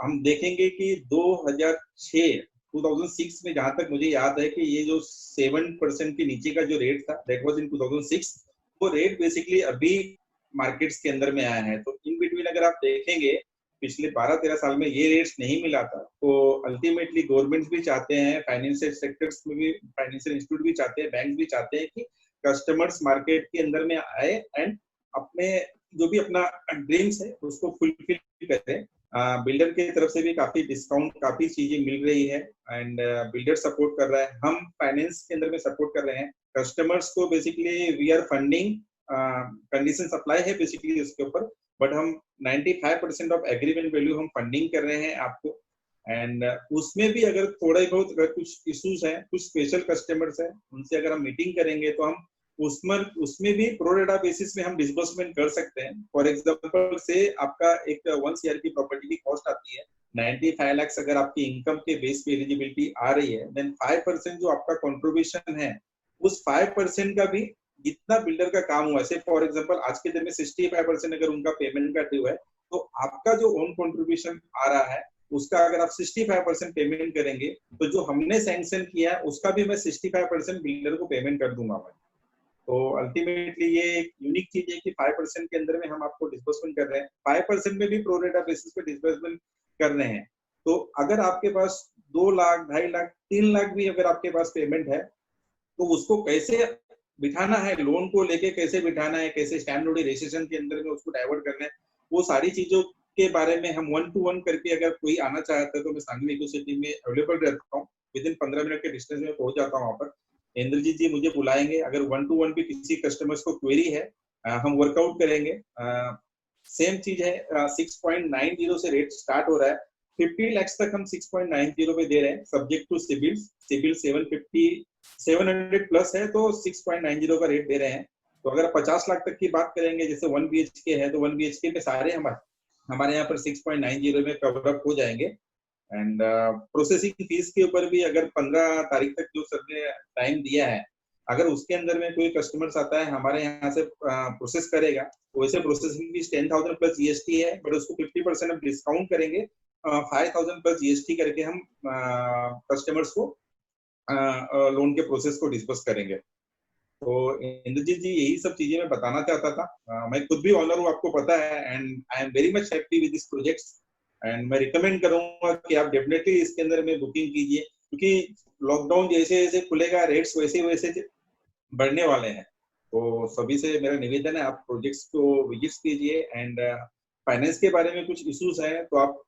हम देखेंगे कि 2006 में जहां तक मुझे याद है कि ये जो 7% के नीचे का जो रेट था दैट वाज इन 2006, वो रेट बेसिकली अभी मार्केट्स के अंदर में आया है। तो इन बिटवीन अगर आप देखेंगे पिछले 12-13 साल में ये रेट्स नहीं मिला था, तो अल्टीमेटली गवर्नमेंट्स भी चाहते हैं, फाइनेंशियल सेक्टर्स में भी, फाइनेंशियल इंस्टीट्यूट भी चाहते हैं, बैंक भी चाहते हैं कि कस्टमर्स मार्केट के अंदर में आए एंड अपने जो भी अपना ड्रीम्स है उसको फुलफिल करें। बिल्डर की तरफ से भी काफी डिस्काउंट, काफी चीजें मिल रही है, एंड बिल्डर सपोर्ट कर रहा है, हम फाइनेंस के अंदर में सपोर्ट कर रहे हैं कस्टमर्स को। Basically we are funding, condition supply है बेसिकली उसके ऊपर, बट हम 95% ऑफ एग्रीमेंट वैल्यू हम फंडिंग कर रहे हैं आपको। एंड उसमें भी अगर थोड़ा बहुत अगर कुछ इश्यूज हैं, कुछ स्पेशल कस्टमर्स हैं, उनसे अगर हम मीटिंग करेंगे तो हम उसमें भी प्रो रेटा बेसिस में हम डिस्बर्समेंट कर सकते हैं। फॉर एग्जांपल से आपका एक 1 CR की प्रॉपर्टी की कॉस्ट आती है 95 लाख, अगर आपकी इनकम के बेस पे एलिजिबिलिटी आ रही है, देन 5% जो आपका कंट्रीब्यूशन है उस 5% का भी जितना बिल्डर का काम हुआ है, फॉर एग्जांपल आज के दिन में 65% अगर उनका पेमेंट का ड्यू है, तो आपका जो ओन कंट्रीब्यूशन आ रहा है उसका अगर आप 65% पेमेंट करेंगे तो जो हमने सैंक्शन किया है उसका भी मैं 65% बिल्डर को पेमेंट कर दूंगा मैं। तो अल्टीमेटली ये एक यूनिक चीज है कि 5% के अंदर में हम आपको डिस्बर्समेंट कर रहे हैं, 5% में भी प्रो रेटा बेसिस पे डिस्बर्समेंट कर रहे हैं। तो अगर आपके पास 2 लाख, 2.5 लाख, 3 लाख भी अगर आपके पास पेमेंट है तो उसको कैसे बिठाना है, लोन को लेके कैसे बिठाना है, कैसे स्टैम्प ड्यूटी रजिस्ट्रेशन के अंदर में उसको डाइवर्ट करना है, वो सारी चीजों के बारे में हम 1-to-1 करके अगर कोई आना चाहता है तो मैं सांगली इकोसिटी में अवेलेबल रहता हूँ, विदिन 15 मिनट के डिस्टेंस में पहुंच जाता हूँ वहां पर। इंद्रजीत जी मुझे बुलाएंगे, अगर 1-to-1 भी किसी कस्टमर्स को क्वेरी है हम वर्कआउट करेंगे। सेम चीज है, 6.90 से रेट स्टार्ट हो रहा है, 50 लाख तक हम 6.90 पे दे रहे हैं, सब्जेक्ट टू सिविल 700 प्लस है तो 6.90 का रेट दे रहे हैं। तो अगर 50 लाख तक की बात करेंगे, जैसे 1 BHK है तो 1 BHK में सारे हमारे यहाँ पर 6.90 में कवर अप हो जाएंगे। एंड प्रोसेसिंग फीस के ऊपर भी अगर 15 तारीख तक जो सर ने टाइम दिया है, अगर उसके अंदर में कोई कस्टमर्स आता है हमारे यहाँ से प्रोसेस करेगा, तो वैसे प्रोसेसिंग फीस 10,000 प्लस जीएसटी है, बट उसको 50% हम डिस्काउंट करेंगे, 5,000 प्लस जीएसटी करके हम कस्टमर्स को लोन के प्रोसेस को डिस्कस करेंगे। तो इंद्रजीत जी यही सब चीजें मैं बताना चाहता था। मैं खुद भी ऑनर हूँ, आपको पता है, and I am very much happy with this projects, and मैं रिकमेंड करूंगा कि आप डेफिनेटली इसके अंदर में बुकिंग कीजिए, क्योंकि लॉकडाउन जैसे जैसे खुलेगा रेट्स वैसे वैसे बढ़ने वाले हैं। तो सभी से मेरा निवेदन है आप प्रोजेक्ट्स को विजिट कीजिए, एंड फाइनेंस के बारे में कुछ इश्यूज हैं तो आप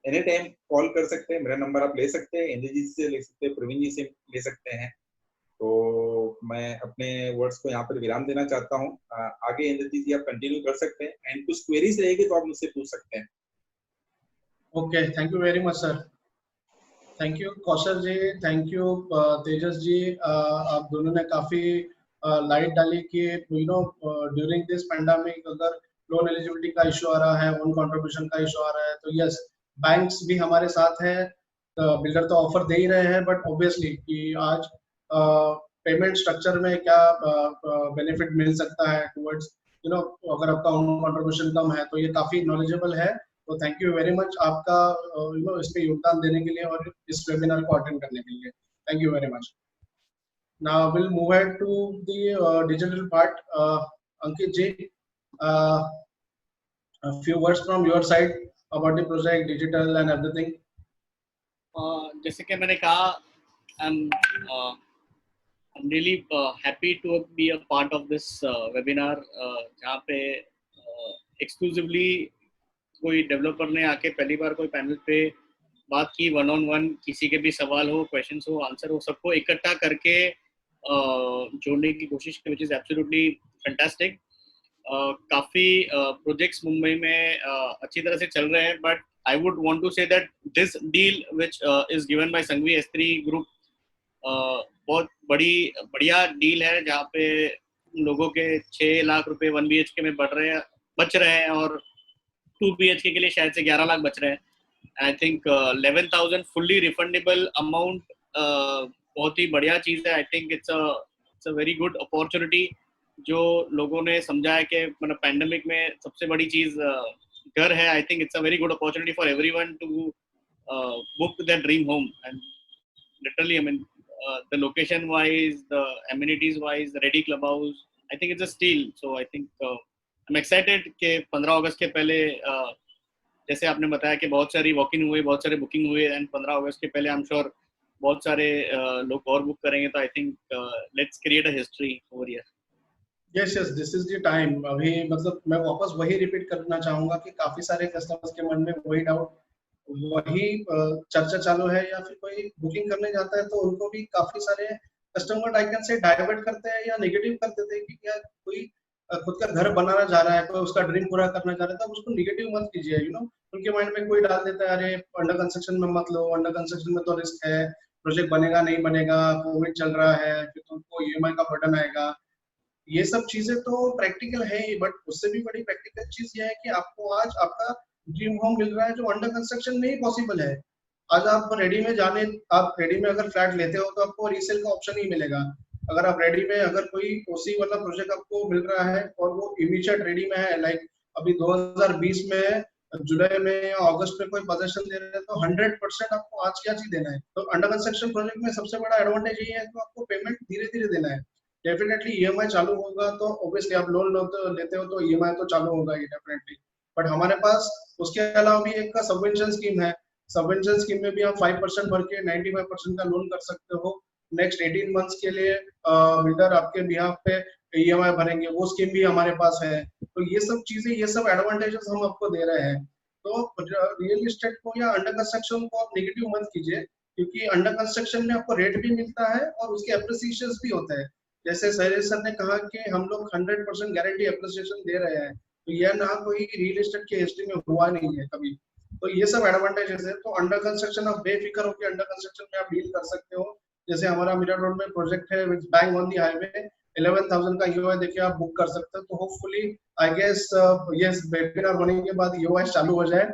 एनी टाइम कॉल कर सकते हैं, मेरा नंबर आप ले सकते हैं, इंद्रजीत जी से ले सकते हैं, प्रवीण जी से ले सकते हैं। तो मैं अपने वर्ड्स को यहाँ पर विराम देना चाहता हूँ। आगे इंद्रजीत जी आप कंटिन्यू कर सकते हैं, एंड कुछ क्वेरीज रहेगी तो आप मुझसे पूछ सकते हैं। Okay, thank you very much sir. Thank you Kaushal ji, thank you Tejas ji. आप दोनों ने काफी लाइट डाली कि ड्यूरिंग दिस पैंडेमिक अगर लोन एलिजिबिलिटी का इशू आ रहा है, ओन कंट्रीब्यूशन का इशू आ रहा है, तो यस बैंक्स भी हमारे साथ है। बिल्डर तो ऑफर दे ही रहे हैं, बट ऑब्वियसली कि आज पेमेंट स्ट्रक्चर में क्या बेनिफिट मिल सकता है टुवर्ड्स अगर आपका ओन कंट्रीब्यूशन कम है, तो ये काफी नॉलेजेबल है। तो थैंक यू वेरी मच आपका इसमें योगदान देने के लिए और इस वेबिनार को अटेंड करने के लिए। Thank you very much. Now will move ahead to the digital part. Ankit ji, a few words from your side about the project, digital and everything. जैसे कि मैंने कहा, I'm really happy to be a part of this webinar, जहाँ पे exclusively कोई developer ने आके पहली बार कोई पैनल पे बात की, 1-on-1 किसी के भी सवाल हो, क्वेश्चंस हो, आंसर हो, सबको इकट्ठा करके जोड़ने की कोशिश की, which is absolutely fantastic. काफी प्रोजेक्ट्स मुंबई में अच्छी तरह से चल रहे हैं, but I would want to say that this deal which is given by Sanghavi S3 group बहुत बढ़िया डील है, जहाँ पे लोगों के 6 लाख रुपए 1 BHK में बच रहे हैं, और 2 BHK के लिए शायद से 11 लाख बच रहे हैं। I think 11,000 fully refundable amount बहुत ही बढ़िया चीज़ है। I think it's a very good opportunity जो लोगों ने समझा है कि मतलब पैंडेमिक में सबसे बड़ी चीज़ घर है। I think it's a very good opportunity for everyone to book their dream home, and literally I mean the location wise, the amenities wise, the ready clubhouse, I think it's a steal. So I think I'm excited कि 15 अगस्त के पहले जैसे आपने बताया कि बहुत सारी walking हुए, बहुत सारे बुकिंग हुए, एंड 15 अगस्त के पहले आई एम श्योर बहुत सारे लोग और बुक करेंगे। तो I think let's create a history over here. Yes, this is the time. अभी मतलब मैं वापस वही रिपीट करना चाहूंगा कि काफी सारे कस्टमर्स के मन में वही डाउट, वही चर्चा चालू है, या फिर कोई बुकिंग करने जाता है तो उनको भी काफी सारे कस्टमर आइकन से डाइवर्ट करते हैं या नेगेटिव कर देते हैं कि क्या कोई खुद का घर बनाना चाह रहा है, कोई उसका ड्रीम पूरा करना चाह रहा है, तो उसको नेगेटिव मत कीजिए। उनके माइंड में कोई डाल देता है, अरे अंडर कंस्ट्रक्शन में मत लो, अंडर कंस्ट्रक्शन में तो रिस्क है, प्रोजेक्ट बनेगा नहीं बनेगा, कोविड चल रहा है, फिर तुमको EMI का बर्डन आएगा। ये सब चीजें तो प्रैक्टिकल है ही, बट उससे भी बड़ी प्रैक्टिकल चीज ये है कि आपको आज आपका ड्रीम होम मिल रहा है जो अंडर कंस्ट्रक्शन में ही पॉसिबल है। आज आप रेडी में अगर फ्लैट लेते हो तो आपको रीसेल का ऑप्शन ही मिलेगा। अगर आप रेडी में अगर कोई ओसी वाला प्रोजेक्ट आपको मिल रहा है और वो इमीडिएट रेडी में है, लाइक अभी 2020 में जुलाई में या अगस्त में कोई पोजीशन दे रहे हैं, तो 100% आपको आज क्या चीज देना है। तो अंडर कंस्ट्रक्शन प्रोजेक्ट में सबसे बड़ा एडवांटेज ये है कि आपको पेमेंट धीरे धीरे देना है। डेफिनेटली EMI चालू होगा तो ऑब्वियसली आप लोन लेते हो तो EMI तो चालू होगा ही डेफिनेटली, बट हमारे पास उसके अलावा भी एक सबवेंशन स्कीम है। सबवेंशन स्कीम में भी आप 5% भर के 95% का लोन कर सकते हो। नेक्स्ट 18 मंथ्स के लिए बिल्डर आपके बिहाफ पे EMI भरेंगे, वो स्कीम भी हमारे पास है। तो ये सब चीजें, ये सब एडवांटेजेस हम आपको दे रहे हैं। तो रियल एस्टेट को या अंडर कंस्ट्रक्शन को आप नेगेटिव मत कीजिए, क्योंकि अंडर कंस्ट्रक्शन में आपको रेट भी मिलता है और उसके एप्रिसिएशन भी होते हैं। जैसे शैलेश सर ने कहा कि हम लोग 100% गारंटी एप्रिसिएशन दे रहे हैं, तो यह ना कोई रियल एस्टेट की हिस्ट्री में हुआ नहीं है कभी। तो ये सब एडवांटेजेस है। तो अंडर कंस्ट्रक्शन आप बेफिक्र होकर अंडर कंस्ट्रक्शन में आप डील कर सकते हो। जैसे हमारा मीरा रोड में प्रोजेक्ट है विच बैंग ऑन दी हाईवे, 11,000 का EOI देखिए आप बुक कर सकते हो। तो hopefully I guess yes webinar होने के बाद EOI चालू हो जाए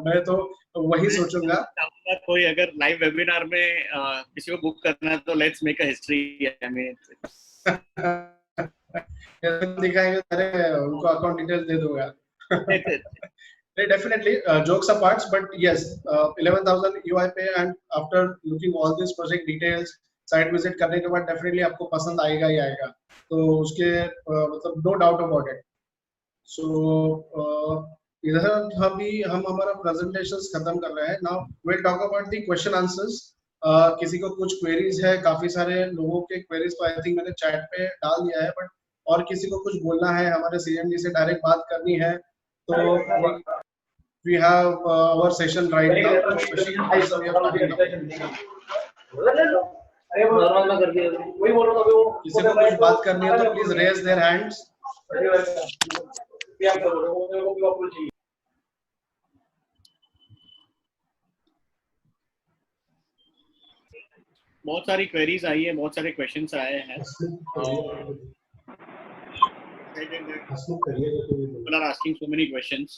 मैं तो वही सोचूंगा। चाहूंगा कोई अगर लाइव वेबिनार में किसी को बुक करना है तो let's make a history. I mean दिखाएंगे, अरे उनको अकाउंट डिटेल्स दे दूंगा। Definitely, jokes apart, but yes, 11,000 UI पे and after looking all these project details, site visit करने के बाद definitely आपको पसंद आएगा ही आएगा, तो उसके मतलब no doubt about it. So इधर हम हमारा presentations खत्म कर रहे हैं. Now we'll talk about the question answers. किसी को कुछ queries है, काफी सारे लोगों के queries तो I think मैंने chat पे डाल दिया है, but और किसी को कुछ बोलना है, हमारे CM जी से डायरेक्ट बात करनी है, तो we have our session right now. किसी को कुछ बात करनी है तो please raise their hands. बहुत सारी क्वेरीज आई है, बहुत सारे क्वेश्चंस आए हैं। People are asking so many questions.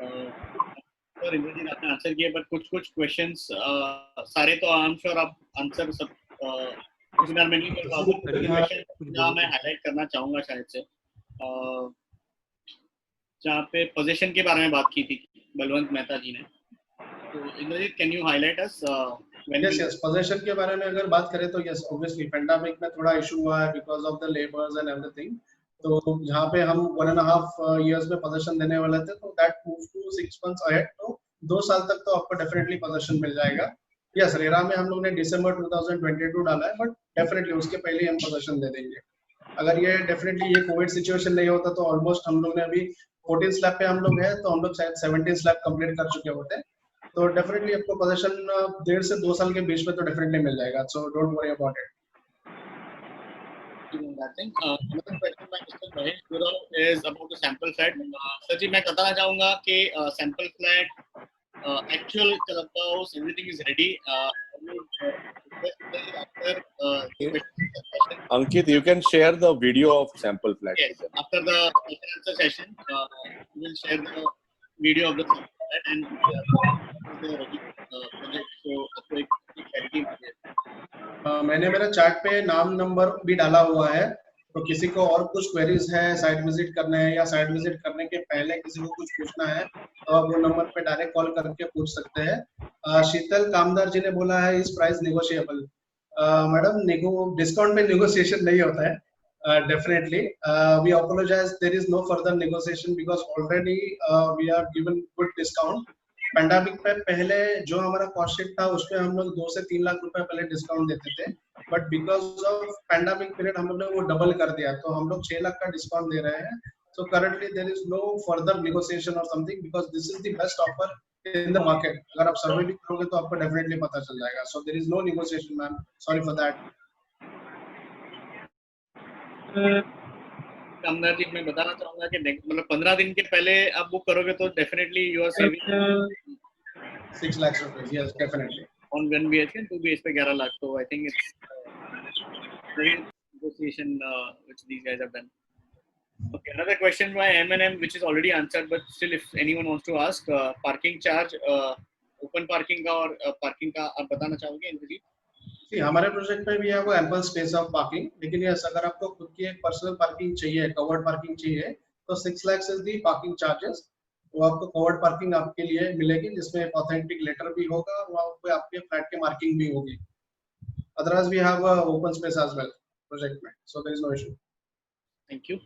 और इंद्रजीत आपने आंसर किया, बट कुछ क्वेश्चंस सारे तो आई एम श्योर आप आंसर सब वेबिनार में नहीं कर पाओगे। जहाँ मैं हाईलाइट करना चाहूँगा शायद से, जहाँ पे पोजीशन के बारे में बात की थी बलवंत मेहता जी ने, तो Indrajeet can you highlight us? yes, position के बारे में अगर बात करें तो yes, obviously पेंडेमिक में थोड़ा इशू हुआ है because of the labours and everything, तो जहाँ पे हम 1.5 years में पोजीशन देने वाले थे, तो that move to 6 months ahead, तो 2 साल तक तो आपको डेफिनेटली पोजीशन मिल जाएगा। यस, रेरा में हम लोग ने दिसंबर 2022 डाला है, बट डेफिनेटली उसके पहले हम पोजीशन दे देंगे। अगर ये डेफिनेटली ये कोविड सिचुएशन नहीं होता तो ऑलमोस्ट हम लोग ने अभी 14 स्लैब पे हम लोग हैं, तो हम लोग शायद 17 स्लैब कंप्लीट कर चुके होते, तो डेफिनेटली आपको पोजीशन 1.5 से 2 साल के बीच में तो डेफिनेटली मिल जाएगा, so don't worry about it. Another question by Mr. Mahesh Gurau is about the sample flat. Sir जी, मैं बताना चाहूँगा कि sample flat actual clubhouse everything is ready. Ankit, you can share the video of sample flat. Yes, after the answer session, we will share the video of the sample flat and the ready project. So आपको एक clarity मिलेगी। मैंने मेरा chat पे नाम number भी डाला हुआ है, तो किसी को और कुछ क्वेरीज है, साइट विजिट करना है या साइट विजिट करने के पहले किसी को कुछ पूछना है, तो आप वो नंबर पे डायरेक्ट कॉल करके पूछ सकते हैं। शीतल कामदार जी ने बोला है इस प्राइस नेगोशिएबल। मैडम, डिस्काउंट में नेगोशिएशन नहीं होता है, definitely we apologize, there is no further negotiation because already we are given good discount. Pandemic पे पहले जो हमारा कॉस्ट शीट था उसपे हम लोग 2 से 3 लाख रुपए पहले डिस्काउंट देते थे, but because of pandemic period हम लोग ने वो डबल कर दिया, तो हम लोग 6 लाख का डिस्काउंट दे रहे हैं। So currently there is no further negotiation और something because this is the best offer in the market. अगर आप सर्वे भी करोगे तो आपको डेफिनेटली पता चल जाएगा, so there is no negotiation ma'am, sorry for that. Kamdar ji, मैं बताना चाहूंगा कि मतलब 15 दिन के पहले आप बुक करोगे तो definitely you are saving 6 lakh रुपए। Yes, definitely on 1 BHK and 2 BHK पे 11 लाख, तो I think it's very negotiation which these guys have done. Okay, another question by M&M which is already answered, but still if anyone wants to ask, parking charge, open parking का और parking का आप बताना चाहोगे इंद्रजीत? जी, हमारे project में भी है वो एम्पल स्पेस ऑफ पार्किंग, लेकिन यस, अगर आपको खुद की एक पर्सनल पार्किंग चाहिए, कवर्ड पार्किंग चाहिए, तो 6 lakh is the parking charges. वो आपको कवर्ड पार्किंग आपके लिए मिलेगी, जिसमें एक ऑथेंटिक लेटर भी होगा, वहाँ पे आपके फ्लैट की मार्किंग भी होगी। Otherwise we have open space as well project में, so there is no issue. Thank you.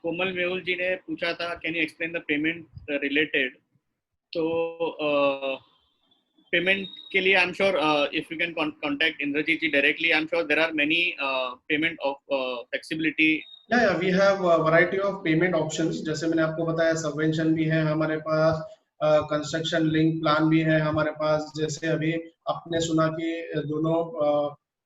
Komal Mehul ji ने पूछा था, can you explain the payment related? तो पेमेंट के लिए I am sure if you can contact Indrajeet ji directly, I am sure there are many payment of flexibility. Yeah, we have a variety of payment options. जैसे मैंने आपको बताया, subvention भी है हमारे पास, कंस्ट्रक्शन लिंक प्लान भी है हमारे पास। जैसे अभी आपने सुना कि दोनों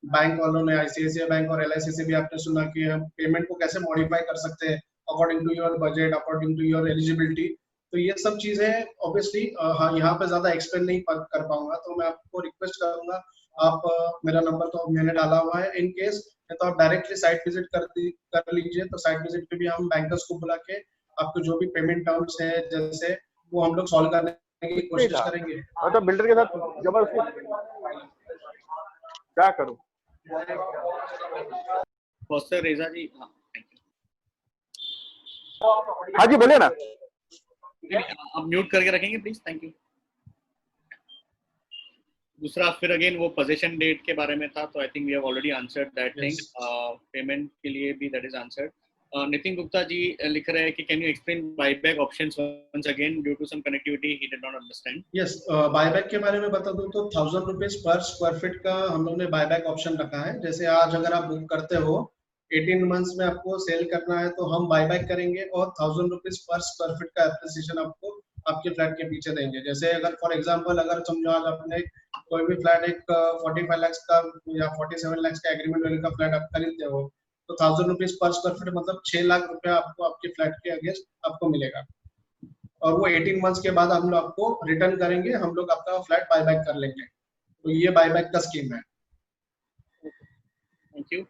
बैंक वालों ने, ICICI बैंक और LIC से भी आपने सुना कि हम पेमेंट को कैसे मॉडिफाई कर सकते हैं according to your budget, according to your eligibility. तो ये सब चीजें ऑब्वियसली हाँ, यहाँ पे ज्यादा एक्सप्लेन नहीं कर पाऊंगा, तो मैं आपको रिक्वेस्ट करूंगा, आप मेरा नंबर तो मैंने डाला हुआ है, इन केस तो आप डायरेक्टली साइट विजिट कर लीजिए। तो साइट विजिट पे भी हम बैंकर्स को बुला के आपको जो भी पेमेंट टर्म्स है, जैसे वो हम लोग सॉल्व करने की कोशिश करेंगे। मतलब बिल्डर के साथ जबरदस्ती क्या करूं? फॉस्टर रेजा जी, हाँ हाँ जी बोलिए ना। आप म्यूट करके रखेंगे प्लीज, थैंक यू। दूसरा फिर अगेन वो पोजीशन डेट के बारे में था, तो I think we have already answered that thing. Payment के लिए भी that is answered. Nitin Gupta ji लिख रहे हैं कि can you explain buyback options once again due to some connectivity he did not understand. Yes, buyback के बारे में बता दूं तो 1000 रुपीज पर स्क्वायर फीट का हम लोग ने बायबैक ऑप्शन रखा है। जैसे आज अगर आप बुक करते हो 18 मंथ्स में आपको सेल करना है तो हम बायबैक करेंगे और 1000 रुपीज पर स्क्वायर फीट का एप्रिसिएशन आपको आपके फ्लैट के पीछे देंगे। जैसे अगर फॉर एग्जांपल अगर समझो आज आपने कोई भी फ्लैट एक 45 लाख का या 47 लाख का एग्रीमेंट वैल्यू का फ्लैट आप खरीदते हो तो 1000 रुपीज पर स्क्वायर फीट मतलब 6 लाख रुपया आपको आपके फ्लैट के अगेंस्ट आपको मिलेगा और वो 18 मंथ्स के बाद हम लोग आपको रिटर्न करेंगे, हम लोग आपका फ्लैट बायबैक कर लेंगे। तो ये बायबैक का स्कीम है। Thank you.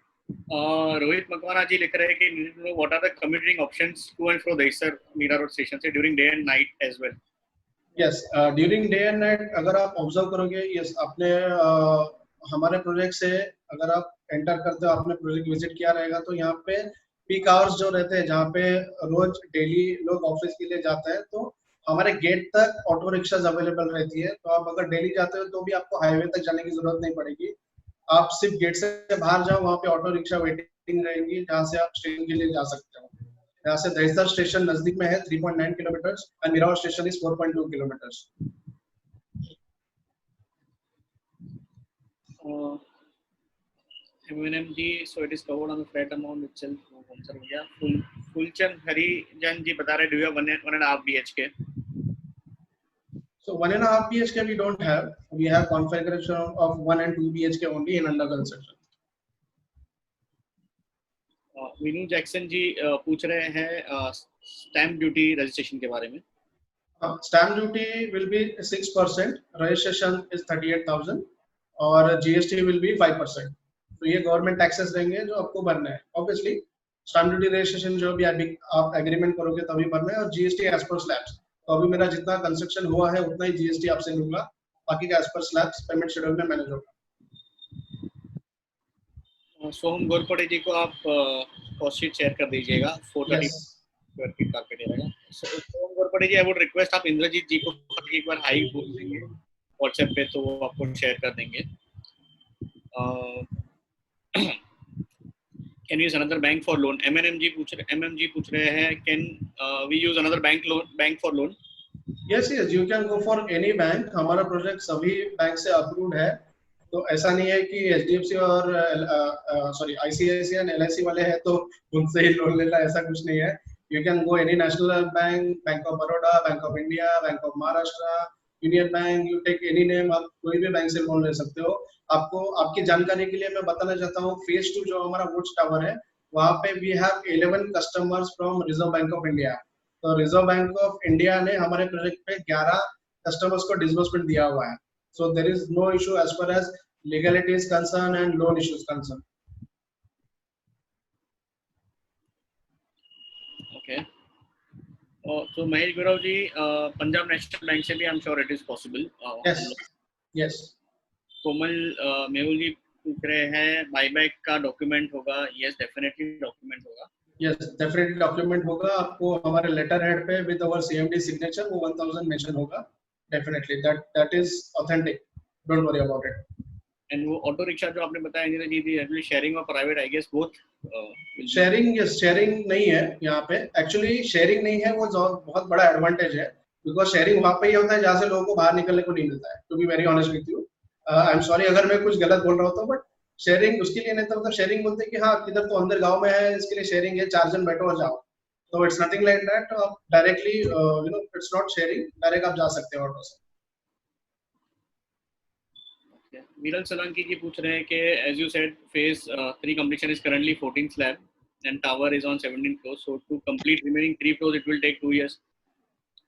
रोहित मकवाना जी लिख रहे हैं कि need to know what are the commuting options to and fro Dahisar Mira road station से during day and night as well. Yes, during day and night अगर आप ऑब्जर्व करोगे, यस आपने हमारे प्रोजेक्ट से अगर आप एंटर करते हो, आपने प्रोजेक्ट विजिट किया रहेगा तो यहाँ पे पीक आवर्स जो रहते हैं जहाँ पे रोज डेली लोग ऑफिस के लिए जाते हैं तो हमारे गेट तक ऑटो रिक्शाज अवेलेबल रहती है। तो आप अगर डेली जाते हो तो भी आपको हाईवे तक जाने की जरूरत नहीं पड़ेगी, आप सिर्फ गेट से बाहर जाओ, वहाँ पे ऑटो रिक्शा वेटिंग रहेंगी जहाँ से आप स्टेशन के लिए जा सकते हो। यहाँ से दहिसर स्टेशन नजदीक में है 3.9 kilometre and Mira station is 4.2 kilometre. MNMG, so it is covered on the flat amount itself. Answer हो गया। फुलचंद हरिजन जी बता रहे do you have 1.5 BHK? So 1.5 BHK we don't have. We have configuration of 1 and 2 BHK only in under construction. Vinu Jackson ji पूछ रहे हैं stamp duty registration के बारे में। Stamp duty will be 6%, registration is 38,000 और GST will be 5%. तो ये government taxes रहेंगे जो आपको भरना है। ऑब्वियसली स्टैम्प ड्यूटी रजिस्ट्रेशन जो भी आप एग्रीमेंट करोगे तभी भरना है और जीएसटी एज पर स्लैब्स। तो अभी मेरा जितना कंस्ट्रक्शन हुआ है उतना ही जीएसटी आपसे लूंगा, बाकी का as per slabs payment schedule में मैनेज होगा। सोहम गोरपड़े जी को आप कॉस्ट शीट शेयर कर दीजिएगा। 430 square feet carpet area. Soham Gorpade ji, I would request आप इंद्रजीत जी को एक बार हाई बोल देंगे व्हाट्सएप पे तो वो आपको शेयर कर देंगे। Can use another bank for loan? MMG पूछ रहे हैं can we use another bank for loan? Yes, you can go for any bank. हमारा प्रोजेक्ट सभी बैंक से अप्रूव्ड है, तो ऐसा नहीं है कि HDFC और ICICI और LIC वाले हैं तो उनसे ही लोन लेना, ऐसा कुछ नहीं है। You can go any national bank, Bank of Baroda, Bank of India, Bank of Maharashtra, Union Bank, you take any name, आप कोई भी बैंक से लोन ले सकते हो। आपको आपकी जानकारी के लिए मैं बताना चाहता हूँ फेज 2 जो हमारा वुड्स टावर है वहाँ पे we have 11 customers from Reserve Bank of India. तो रिजर्व बैंक ऑफ इंडिया ने हमारे प्रोजेक्ट पे 11 कस्टमर्स को डिसबर्समेंट दिया हुआ है। So there is no issue as far as legality is concern and loan issues concern. Okay, तो Mahesh Gurav ji, Punjab National Bank से भी I am sure it is possible. Yes yes. Komal Mehul ji पूछ रहे हैं बायबैक का डॉक्यूमेंट होगा? यस डेफिनेटली डॉक्यूमेंट होगा। Yes definitely document होगा, आपको हमारे लेटर हेड पे विद आवर CMD सिग्नेचर वो 1000 मेंशन होगा। Definitely that is authentic, don't worry about it. And वो ऑटो रिक्शा जो आपने बताया इंदिरा जी, एक्चुअली शेयरिंग और private I guess both. Sharing नहीं है यहाँ पे, एक्चुअली शेयरिंग नहीं है, वो बहुत बड़ा एडवांटेज है बिकॉज शेयरिंग वहाँ पे ही होता है जहाँ से लोगों को बाहर निकलने को नहीं मिलता है। To be very honest with you, I am sorry अगर मैं कुछ गलत बोल रहा हूँ तो, बट शेयरिंग उसके लिए नहीं था, मतलब शेयरिंग बोलते हैं कि हाँ किधर तो अंदर गांव में है इसके लिए शेयरिंग है, 4 जन बैठो और जाओ, तो इट्स नथिंग लाइक दैट। आप directly you know it's not sharing, direct आप जा सकते हो ऑटो से। वीरल सोलंकी जी पूछ रहे हैं कि as you said phase 3 completion is currently 14 slab and tower is on 17 floors, so to complete remaining 3 floors it will take 2 years.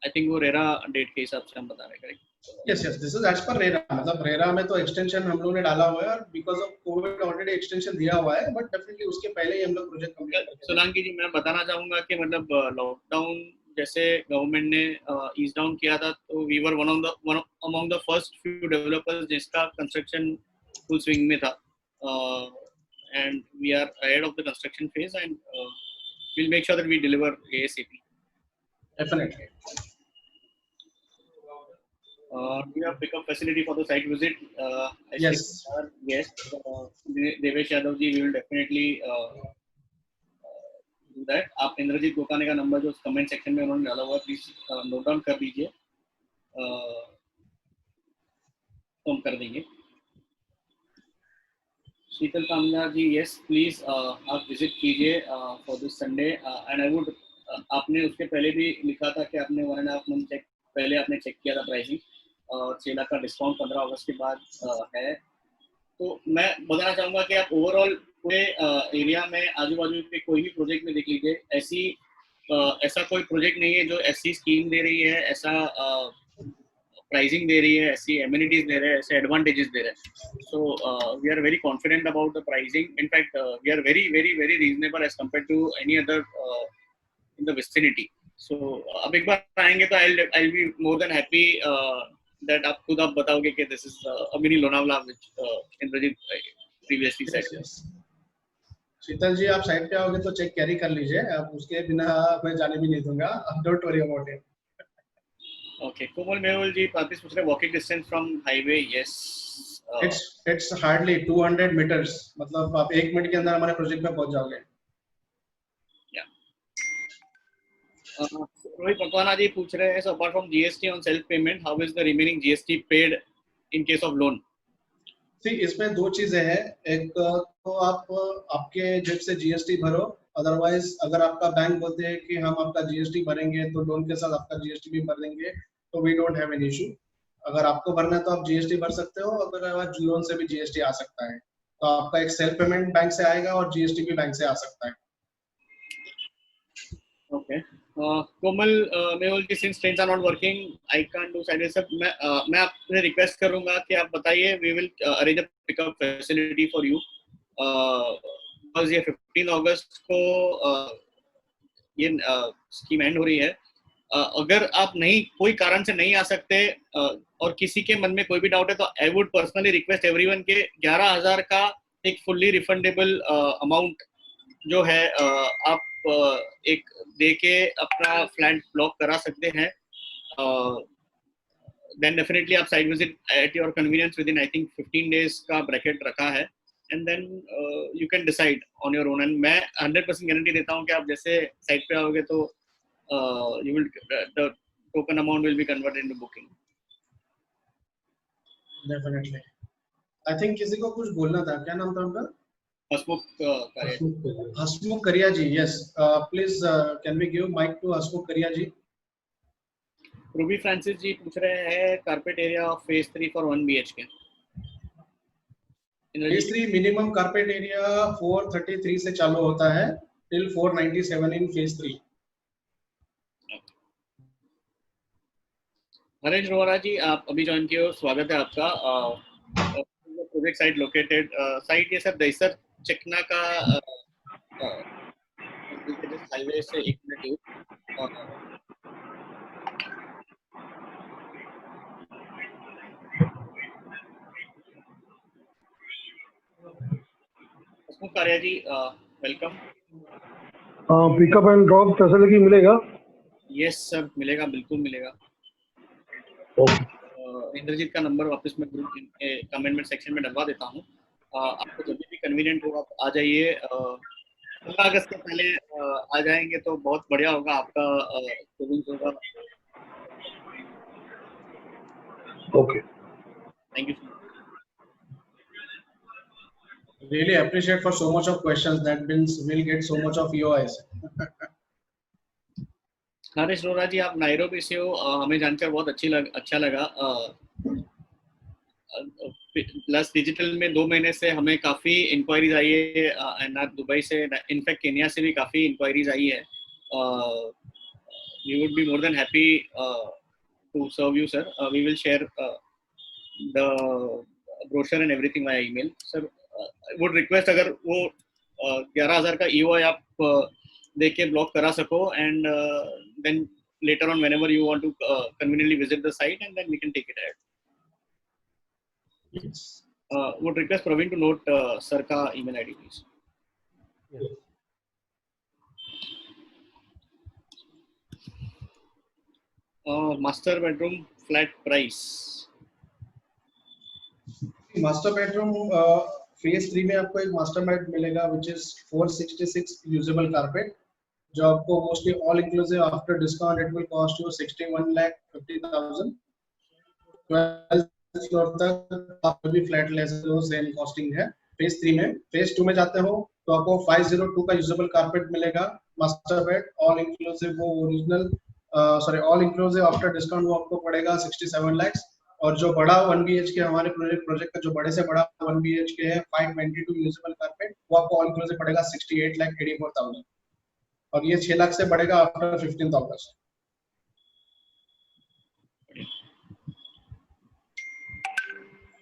I think वो रेरा डेट के हिसाब से हम बता रहे हैं, correct? Yes yes, this is as per RERA, मतलब RERA में तो एक्सटेंशन हम लोगों ने डाला हुआ है और because of Covid already extension दिया हुआ है, बट डेफिनेटली उसके पहले ही हम लोग प्रोजेक्ट कंप्लीट कर। सोलंकी जी मैं बताना चाहूंगा कि मतलब लॉकडाउन जैसे गवर्नमेंट ने ईज डाउन किया था, तो we were one among the first few developers जिसका कंस्ट्रक्शन फुल स्विंग में था, and we are ahead of the construction phase, and we'll make sure that we deliver ASAP. Definitely. Do you have pickup facility for the site visit? Yes. Yes. Devesh Yadav ji, we will definitely do that. आप इंद्रजीत गोकाने का number जो comment section में उन्होंने डाला हुआ, please note down कर लीजिए, तो हम कर देंगे. शीतल कामना जी, यस प्लीज आप विजिट कीजिए for this Sunday, and I would, आपने उसके पहले भी लिखा था कि आपने 1.5 मंथ चेक पहले आपने चेक किया था प्राइसिंग, और 6 लाख का डिस्काउंट 15 अगस्त के बाद है. तो मैं बताना चाहूँगा कि आप ओवरऑल पूरे एरिया में आजू बाजू के कोई भी प्रोजेक्ट में देख लीजिए, ऐसा कोई प्रोजेक्ट नहीं है जो ऐसी स्कीम दे रही है, ऐसा प्राइसिंग दे रही है, ऐसी एमिनिटीज दे रहे हैं, ऐसे एडवांटेजेस दे रहे हैं. So we are very confident about the pricing. In fact we are very very very reasonable as compare to any other in the vicinity. So अब एक बार आएंगे तो I be more than happy that आप खुद आप बताओगे कि this is a mini Lonavala which Indrajeet previously said. Sheetal ji, आप साइड पे आओगे तो चेक कैरी कर लीजिए, आप उसके बिना मैं जाने भी नहीं दूंगा, don't worry about it. Okay, Komal Mehul ji, Patis पूछ रहे walking distance from highway. Yes. It's hardly 200 meters. मतलब आप 1 मिनट के अंदर हमारे प्रोजेक्ट में पहुंच जाओगे. Yeah. रोहित पटवाना जी पूछ रहे हैं, so apart from GST on self payment, how is the remaining GST paid in case of loan? See, इसमें 2 चीजें हैं. एक तो आप आपके जेब से GST भरो, अदरवाइज अगर आपका बैंक बोलते हैं कि हम आपका GST भरेंगे तो लोन के साथ आपका GST भी भर देंगे, तो we don't have any issue. अगर आपको भरना है तो आप GST भर सकते हो, अगर लोन से भी GST आ सकता है, तो आपका एक सेल्फ पेमेंट बैंक से आएगा और GST भी बैंक से आ सकता है. Okay. Komal Mehul ji, since trains are not working, I can't do side visit. मैं आपसे रिक्वेस्ट करूंगा कि आप बताइए, we will arrange a pickup facility for you. बस ये 15 अगस्त को ये स्कीम एंड हो रही है. अगर आप नहीं कोई कारण से नहीं आ सकते और किसी के मन में कोई भी डाउट है, तो I would personally request everyone के 11,000 का एक फुल्ली रिफंडेबल अमाउंट जो है आप एक दे के अपना फ्लैट ब्लॉक करा सकते हैं. देन डेफिनेटली आप site visit at your convenience within I think 15 days का ब्रैकेट रखा है, and then you can decide on your own. And मैं 100% गारंटी देता हूँ कि आप जैसे साइट पे आओगे तो you will the token amount will be converted into booking. Definitely. I think किसी को कुछ बोलना था, क्या नाम था उनका? हसमुख करिया जी. Yes, please can we give mic to हसमुख करिया जी? रूबी फ्रांसिस जी पूछ रहे हैं carpet area of phase 3 for 1 BHK. Phase 3 minimum carpet area 433 से चालू होता है till 497 in phase 3. Haresh Rohra ji, आप अभी ज्वाइन किए हो, स्वागत है आपका. प्रोजेक्ट साइट लोकेटेड साइट ये सर दहीसर चकना का हाईवे से 1 मिनट दूर. Hasmukh Kariya ji, welcome. Pickup and drop facility मिलेगा? यस सर, मिलेगा, बिल्कुल मिलेगा. इंद्रजीत का नंबर वापस मैं ग्रुप कमेंट में सेक्शन में डलवा देता हूँ. आपको जब भी कन्वीनियंट हो आप आ जाइए. 15 अगस्त से पहले आ जाएंगे तो बहुत बढ़िया होगा, आपका सेविंग्स होगा. Okay, thank you. Really appreciate for so much of questions. That means we'll get so much of EOIs. Harish Rohra ji, आप नायरोबी से हो, हमें जानकर बहुत अच्छा लगा. प्लस डिजिटल में 2 महीने से हमें काफ़ी इंक्वायरीज आई है, ना दुबई से, इनफैक्ट केन्या से भी काफ़ी इंक्वायरीज आई है. We would be more than happy to serve you sir. We will share the brochure and everything by email. Sir would request अगर वो 11,000 का EOI आप देख के ब्लॉक करा सको, and then later on whenever you want to conveniently visit the site, and then we can take it ahead. Yes. Would request Praveen to note sir ka email ID, please. Master bedroom flat price. Master bedroom phase 3 में आपको एक master bed मिलेगा which is 466 usable carpet, जो आपको mostly all inclusive after discount it will cost you 61,50,000। 12th floor तक आप भी flat ले सकते हो, सेम कॉस्टिंग है फेज 3 में। फेज 2 में जाते हो तो आपको 502 का यूजेबल कारपेट मिलेगा, मास्टर बेड ऑल इंक्लूसिव, वो original all inclusive after discount वो आपको पड़ेगा 67 लाख। और जो बड़ा 1 BHK हमारे प्रोजेक्ट का जो बड़े से बड़ा 1 BHK है 592 यूजेबल कारपेट, वो आपको ऑल इंक्लूसिव पड़ेगा 68,84,000। और ये 6 लाख से बढ़ेगा आफ्टर 15th अगस्त।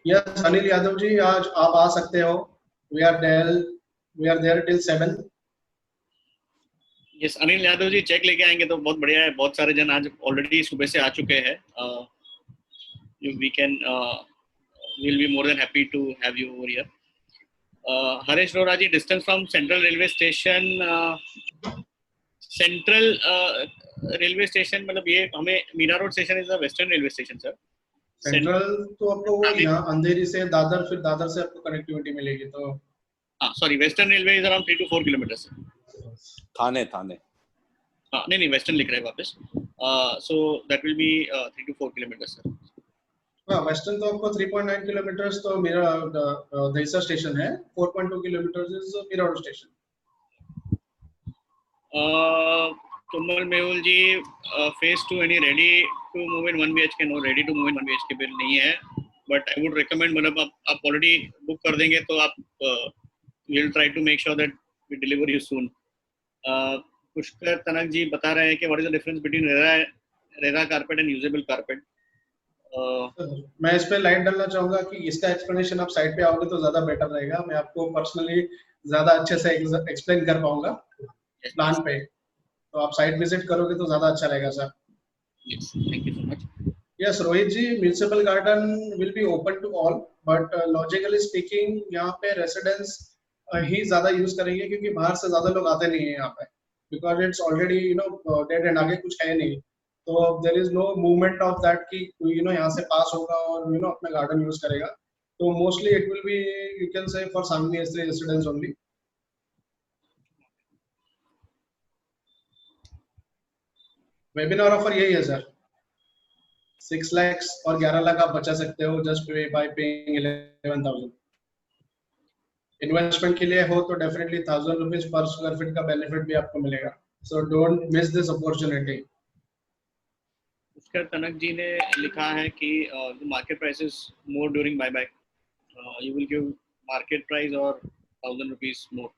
यस अनिल यादव जी, आज आप आ सकते हो। We are there till 7। Yes Anil Yadav ji, cheque लेके आएंगे तो बहुत बढ़िया है। बहुत सारे जन आज ऑलरेडी सुबह से आ चुके हैं। We can we'll be more than happy to have you over here. Harish Rora ji, distance from Central Railway Station, Central Railway Station मतलब ये हमें Mira road station is the western railway station sir. Central तो आपको वो यहाँ अंधेरी से दादर, फिर दादर से आपको कनेक्टिविटी मिलेगी। तो sorry, Western Railway is around 3 to 4 kilometre sir. Thane नहीं वेस्टर्न लिख रहे हैं वापस। So that will be 3 to 4 kilometre sir. हाँ, वेस्टर्न तो आपको 3.9 किलोमीटर तो मेरा दहीसर स्टेशन है, 4.2 kilometre is Mira road station. Tumal Mehul ji, phase 2 any ready to move in 1 BHK? No, ready to move in 1 BHK bill नहीं है, but I would recommend मतलब आप already book कर देंगे तो आप we'll try to make sure that we deliver you soon. Pushkar तनक जी बता रहे हैं कि what is the difference between RERA carpet and usable carpet? मैं इस पे लाइट डालना चाहूंगा कि इसका एक्सप्लेनेशन आप साइट पे आओगे तो ज्यादा बेटर रहेगा। मैं आपको पर्सनली ज्यादा अच्छे से एक्सप्लेन कर पाऊंगा प्लान पे, तो आप साइट विजिट करोगे तो ज्यादा अच्छा रहेगा sir. Yes, thank you so much. Yes Rohit ji, municipal garden will be open to all, but logically speaking यहाँ पे रेसिडेंट्स ही ज्यादा यूज करेंगे क्योंकि बाहर से ज्यादा लोग आते नहीं है यहाँ पे, because it's already dead and आगे कुछ है नहीं, तो there is no movement of that कि यहाँ से पास होगा और अपना गार्डन यूज करेगा। तो mostly it will be you can से for Sangli ST residents only. Webinar offer यही है सर, 6 लाख और 11 लाख आप बचा सकते हो जस्ट बाय पेइंग 11,000। इन्वेस्टमेंट के लिए हो तो डेफिनेटली 1,000 रुपीज पर स्क्वायर फीट का बेनिफिट भी आपको मिलेगा, so don't miss this opportunity. Pushkar तनक जी ने लिखा है कि market price is more during buyback, you will give market price और 1,000 रुपीस मोर।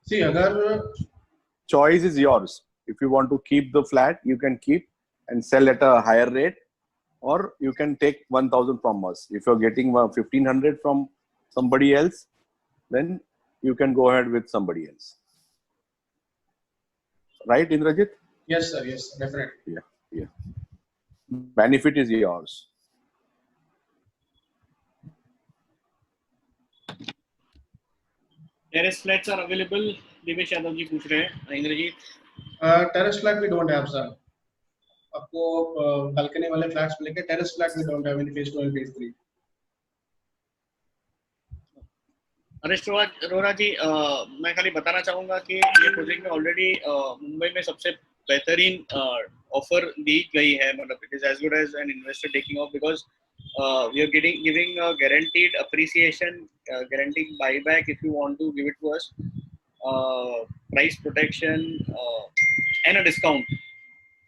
सी अगर choice is yours. If you want to keep the flat, you can keep and sell at a higher rate, or you can take 1,000 from us. If you're getting 1,500 from somebody else, then you can go ahead with somebody else. Right, Indrajit? yes sir, yes definitely. Yeah. Benefit is yours. Terrace flats are available. Divesh Yadav ji पूछ रहे हैं। Indrajeet, terrace flat we don't have sir, आपको balcony वाले flats मिलेंगे, terrace flat we don't have in phase 2 and phase 3। Harish Rora ji, मैं खाली बताना चाहूंगा कि ये प्रोजेक्ट में ऑलरेडी मुंबई में सबसे बेहतरीन ऑफर दी गई है, मतलब it is as good as an investor taking off, because we are giving a guaranteed appreciation, guaranteed buyback if you want to give it to us, price protection, and a discount.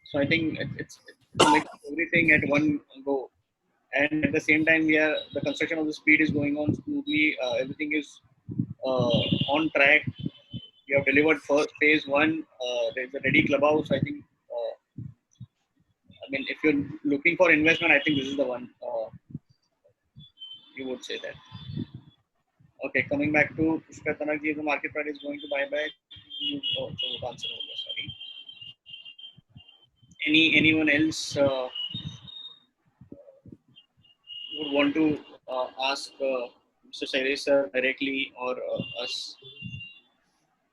So I think it's like everything at one go, and at the same time the construction of the speed is going on smoothly. Everything is on track. We have delivered first phase 1. There's a ready clubhouse. I think I mean, if you're looking for investment, I think this is the one. You would say that. Okay, coming back to Pushkar Tanak ji, the market price is going to buy back. So answer over, sorry. anyone else would want to ask Mr. Shailesh sir directly or us?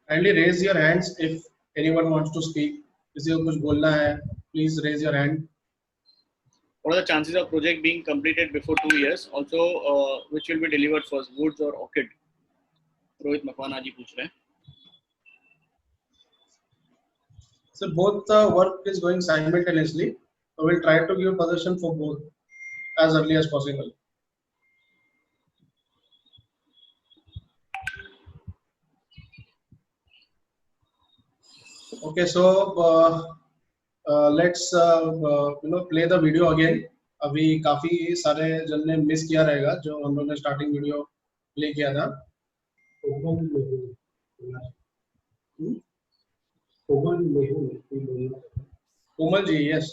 Kindly raise your hands if anyone wants to speak. किसी को कुछ बोलना है, please raise your hand. What are the chances of project being completed before 2 years? Also, which will be delivered first, woods or orchid? Rohit Makwana जी पूछ रहे हैं. So both work is going simultaneously. So we'll try to give possession for both as early as possible. Okay, so let's play the video again. अभी काफी सारे जन ने miss किया रहेगा जो हम लोग ने स्टार्टिंग वीडियो प्ले किया था. Komal ji, yes.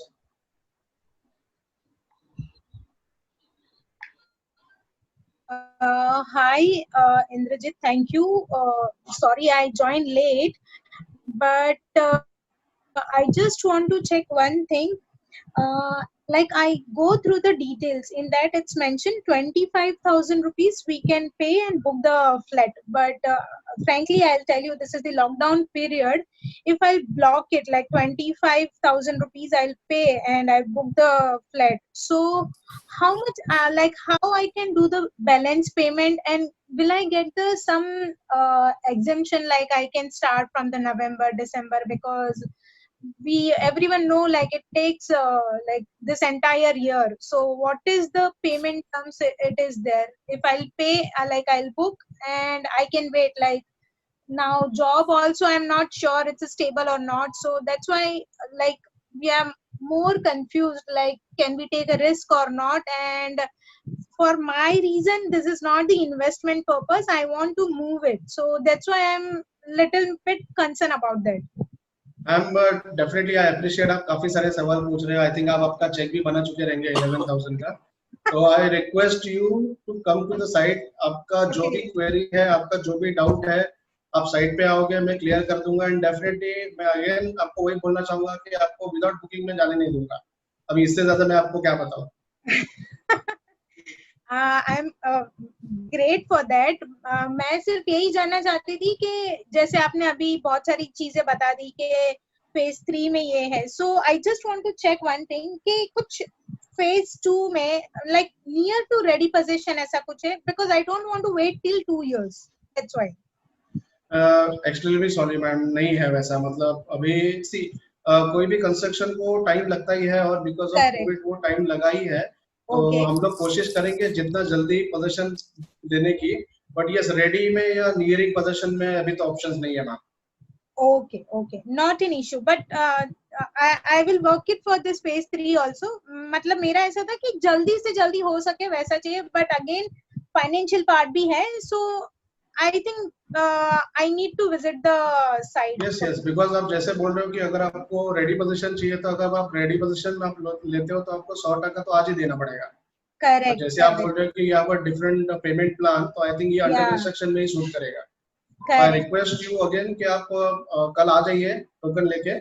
Hi, Indrajit. Thank you. Sorry, I joined late, but I just want to check one thing. Like I go through the details. In that, it's mentioned 25,000 rupees we can pay and book the flat. But frankly, I'll tell you, this is the lockdown period. If I block it like 25,000 rupees, I'll pay and I book the flat. So how much? Like how I can do the balance payment, and will I get the some exemption? Like I can start from the November, December, because everyone know like it takes like this entire year. So what is the payment terms it is there? If I'll pay, like I'll book and I can wait. Like now job also I'm not sure it's stable or not, so that's why like we are more confused, like can we take a risk or not. And for my reason, this is not the investment purpose, I want to move it, so that's why I'm little bit concerned about that. Ma'am definitely I appreciate. आप काफी सारे सवाल पूछ रहे हो. I think आप आपका check भी बना चुके रहेंगे 11,000 का. तो I request you to come to the site. आपका जो भी क्वेरी है, आपका जो भी डाउट है, आप साइट पे आओगे, मैं क्लियर कर दूंगा. एंड डेफिनेटली मैं अगेन आपको वही बोलना चाहूंगा कि आपको विदाउट बुकिंग में जाने नहीं दूंगा. अभी इससे ज्यादा मैं आपको क्या बताऊं. I'm great for that. मैं सिर्फ यही जानना चाहती थी कि जैसे आपने अभी बहुत सारी चीजें बता दी कि फेज 3 में ये है. So I just want to check one thing कि कुछ फेज 2 में like near to ready position ऐसा कुछ है, because I don't want to wait till 2 years. That's why. Actually sorry ma'am, नहीं है वैसा. मतलब अभी सी कोई भी कंस्ट्रक्शन को टाइम लगता ही है, और बिकॉज ऑफ कोविड वो टाइम लगा ही है. तो हम लोग कोशिश करेंगे जितना जल्दी पोजीशन देने की. बट यस, रेडी में या नियरिंग पोजीशन में अभी तो ऑप्शंस नहीं है ma'am. Okay, okay, not an issue, but I will work it for this phase 3 also. मतलब मेरा ऐसा था कि जल्दी से जल्दी हो सके वैसा चाहिए, but again financial part भी है, so I think I need to visit the site. Yes, yes, because आप जैसे बोल रहे हो कि अगर आपको रेडी पोजीशन चाहिए, तो अगर आप रेडी पोजीशन में आप लेते हो तो आपको 100% तो आज ही देना पड़ेगा. Correct. जैसे आप बोल रहे हो कि यहाँ पर डिफरेंट पेमेंट प्लान, तो आई थिंक ये अंडर कंस्ट्रक्शन में ही सूट करेगा. आई रिक्वेस्ट यू अगेन कि आप कल आ जाइए टोकन लेके.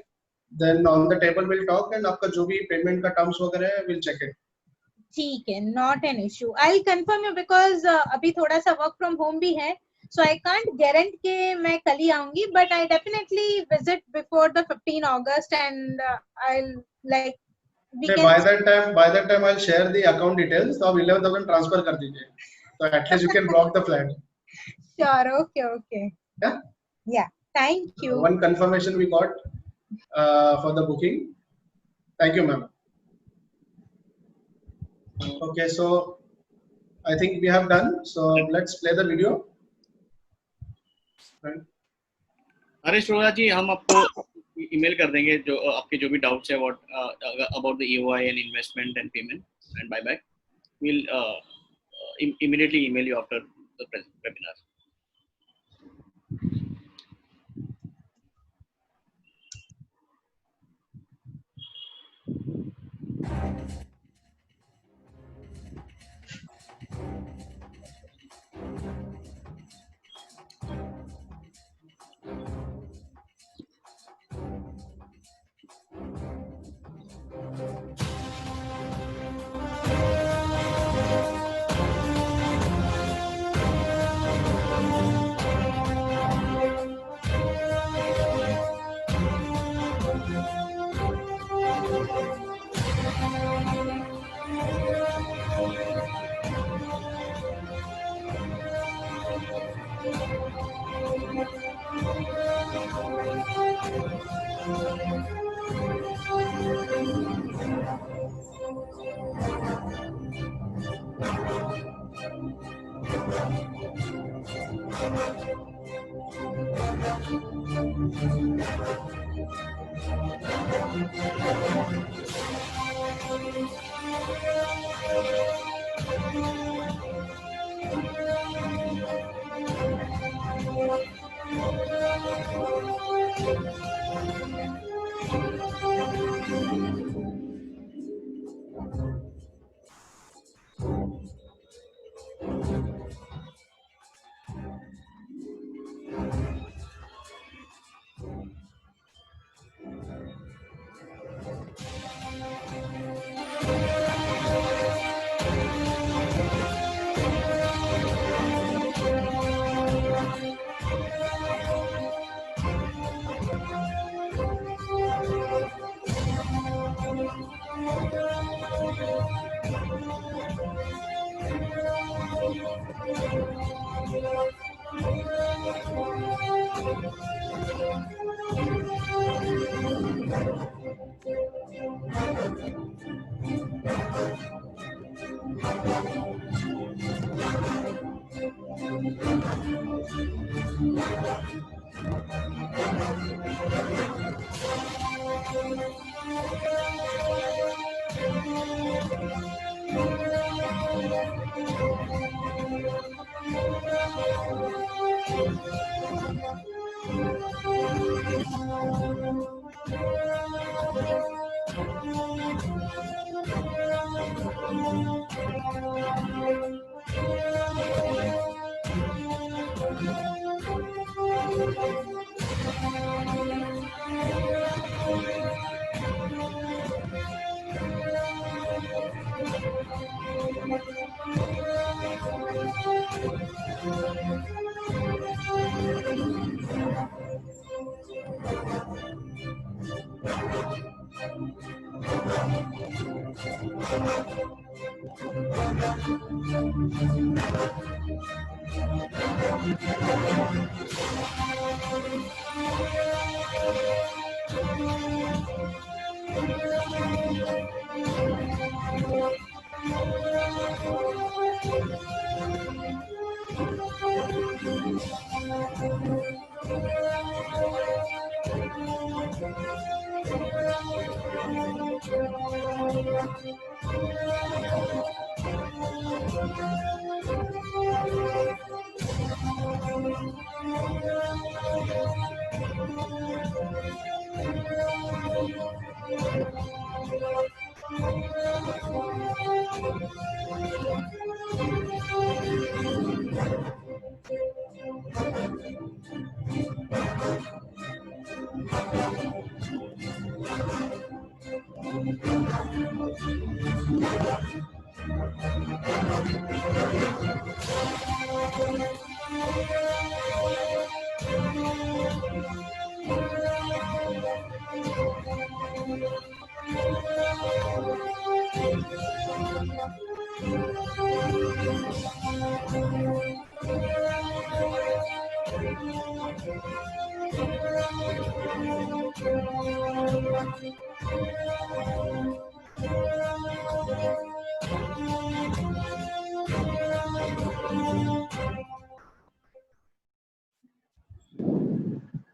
Then on the table will talk, and आपका जो भी पेमेंट का टर्म्स वगैरह है विल चेक इट. ठीक है, not an issue. I will confirm you, because अभी थोड़ा सा वर्क फ्रॉम होम भी है, so I can't guarantee कि मैं कल ही आऊंगी, but I definitely visit before the 15 August, and I'll like by that time I'll share the account details. तो आप 11,000 ट्रांसफर कर दीजिए, तो at least you can block the flat. Sure, okay. Yeah, thank you. One confirmation we got for the booking. Thank you, ma'am. Okay, so I think we have done, so let's play the video. Harish Arora जी, हम आपको email कर देंगे जो आपके जो भी doubts है about the EOI and investment and payment and buyback. we'll immediately email you after the webinar.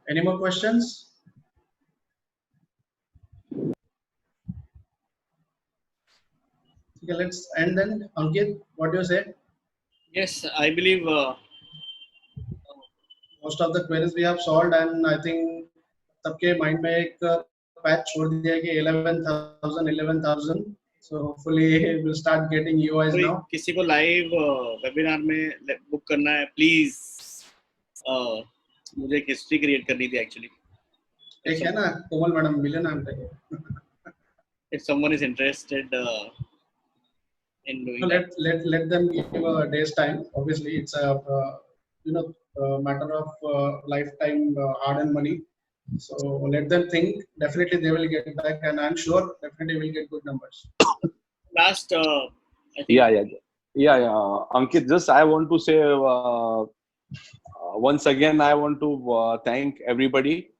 Any more questions? Okay, let's end then. Ankit, what do you say? Yes, I believe Most of the queries we have solved, and I think सबके mind में एक patch छोड़ दिया कि 11,000. So hopefully we'll start getting UIs कोई now. किसी को live webinar में बुक करना है प्लीज, मुझे एक हिस्ट्री क्रिएट करनी थी एक्चुअली. एक है ना कोमल मैडम मिले नाम पे. If someone is interested in doing that. Let them give a day's time. Obviously, it's a matter of lifetime hard-earned money. So let them think. Definitely, they will get back, and I'm sure definitely will get good numbers. Last, I think. Yeah. Ankit, just I want to say once again, I want to thank everybody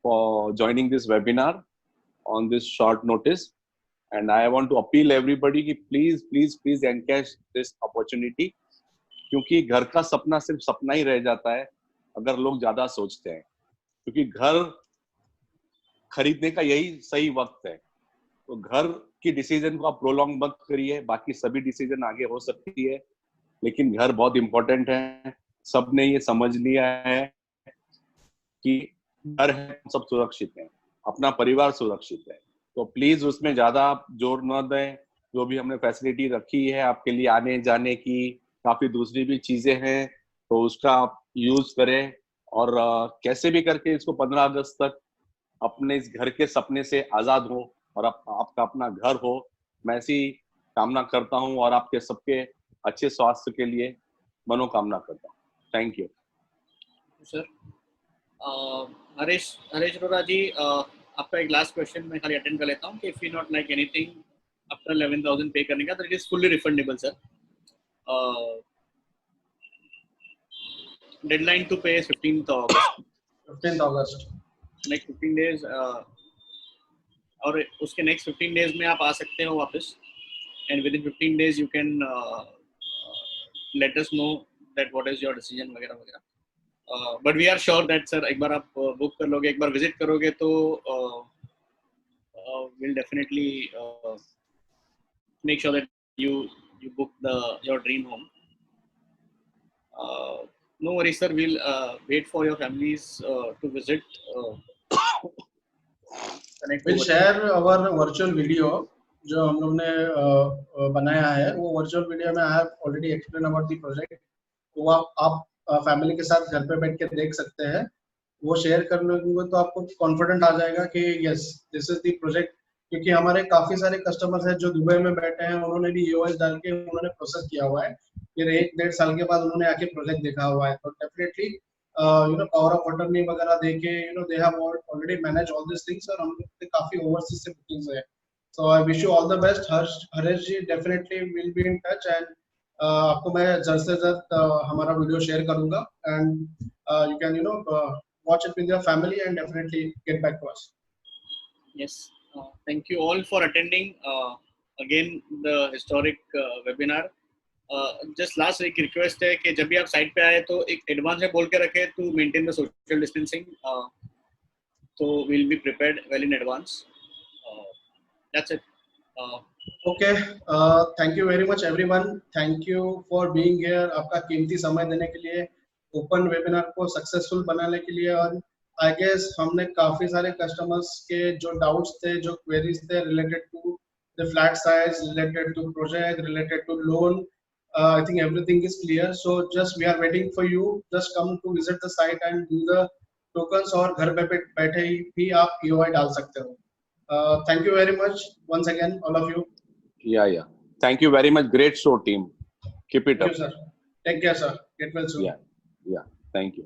for joining this webinar on this short notice. And I want to appeal everybody कि please encash this opportunity, क्योंकि घर का सपना सिर्फ सपना ही रह जाता है अगर लोग ज्यादा सोचते हैं, क्योंकि घर खरीदने का यही सही वक्त है। तो घर की डिसीजन को आप प्रोलॉन्ग मत करिए, बाकी सभी डिसीजन आगे हो सकती है, लेकिन घर बहुत इंपॉर्टेंट है। सबने ये समझ लिया है कि घर है, सब सुरक्षित है, अपना परिवार सुरक्षित है, तो प्लीज उसमें ज्यादा जोर न दें। जो भी हमने फैसिलिटी रखी है आपके लिए आने जाने की, काफी दूसरी भी चीजें हैं, तो उसका आप यूज करें और कैसे भी करके इसको 15 अगस्त तक अपने इस घर के सपने से आजाद हो और आपका अपना घर हो। मैं ऐसी कामना करता हूं और आपके सबके अच्छे स्वास्थ्य के लिए मनोकामना करता हूं। Thank you sir. Harish Arora ji, आपका एक लास्ट क्वेश्चन मैं खाली अटेंड कर लेता हूं कि if you not like anything after 11,000 पे करने का, तो it is fully refundable sir. Deadline to pay 15th August, next 15 days, और उसके नेक्स्ट 15 डेज में आप आ सकते हो वापस, and within 15 days you can let us know that what is your decision वगैरह वगैरह। But we are sure that sir एक बार आप बुक कर लोगे, एक बार विजिट करोगे तो will definitely make sure that you book your dream home. No worries sir, we'll wait for your families to visit. We'll share our virtual video जो हम लोग ने बनाया है। वो वर्चुअल वीडियो में I have already explain about the project, वो आप फैमिली के साथ घर पे बैठ के देख सकते हैं। वो शेयर कर लोगे तो आपको कॉन्फिडेंट आ जाएगा कि yes this is the project, क्योंकि हमारे काफी सारे कस्टमर्स हैं जो दुबई में बैठे हैं, उन्होंने भी ईओएस डाल के उन्होंने प्रोसेस किया हुआ है, फिर 1-1.5 साल के बाद उन्होंने आके प्रोजेक्ट देखा हुआ है। तो डेफिनेटली पावर ऑफ अटर्नी वगैरह देके they have already manage all this things, और हम लोग पे काफी ओवरसीज से बुकिंग्स है। So I wish you all the best Harish ji, definitely will be in touch, and आपको मैं जल्द से जल्द हमारा वीडियो शेयर करूंगा, and you can watch it with your family and definitely get back to us. Yes, thank you all for attending again the historic webinar. Just last एक request है कि जब भी आप साइट पे आए तो एक एडवांस में बोल के रखें to maintain the social distancing, so we'll be prepared well in advance. That's it. Okay, thank you very much everyone, thank you for being here, आपका कीमती समय देने के लिए, ओपन वेबिनार को सक्सेसफुल बनाने के लिए। और आई गेस हमने काफी सारे कस्टमर्स के जो डाउट्स थे, जो क्वेरीज थे related to the flat size, related to project, related to loan, I think everything is clear. So just we are waiting for you, just come to visit the site and do the tokens, और घर पे बैठे ही भी आप EOI डाल सकते हो। Thank you very much once again all of you. Yeah, thank you very much, great show team, keep it up. Thank you sir, take care sir, get well soon. Yeah, thank you.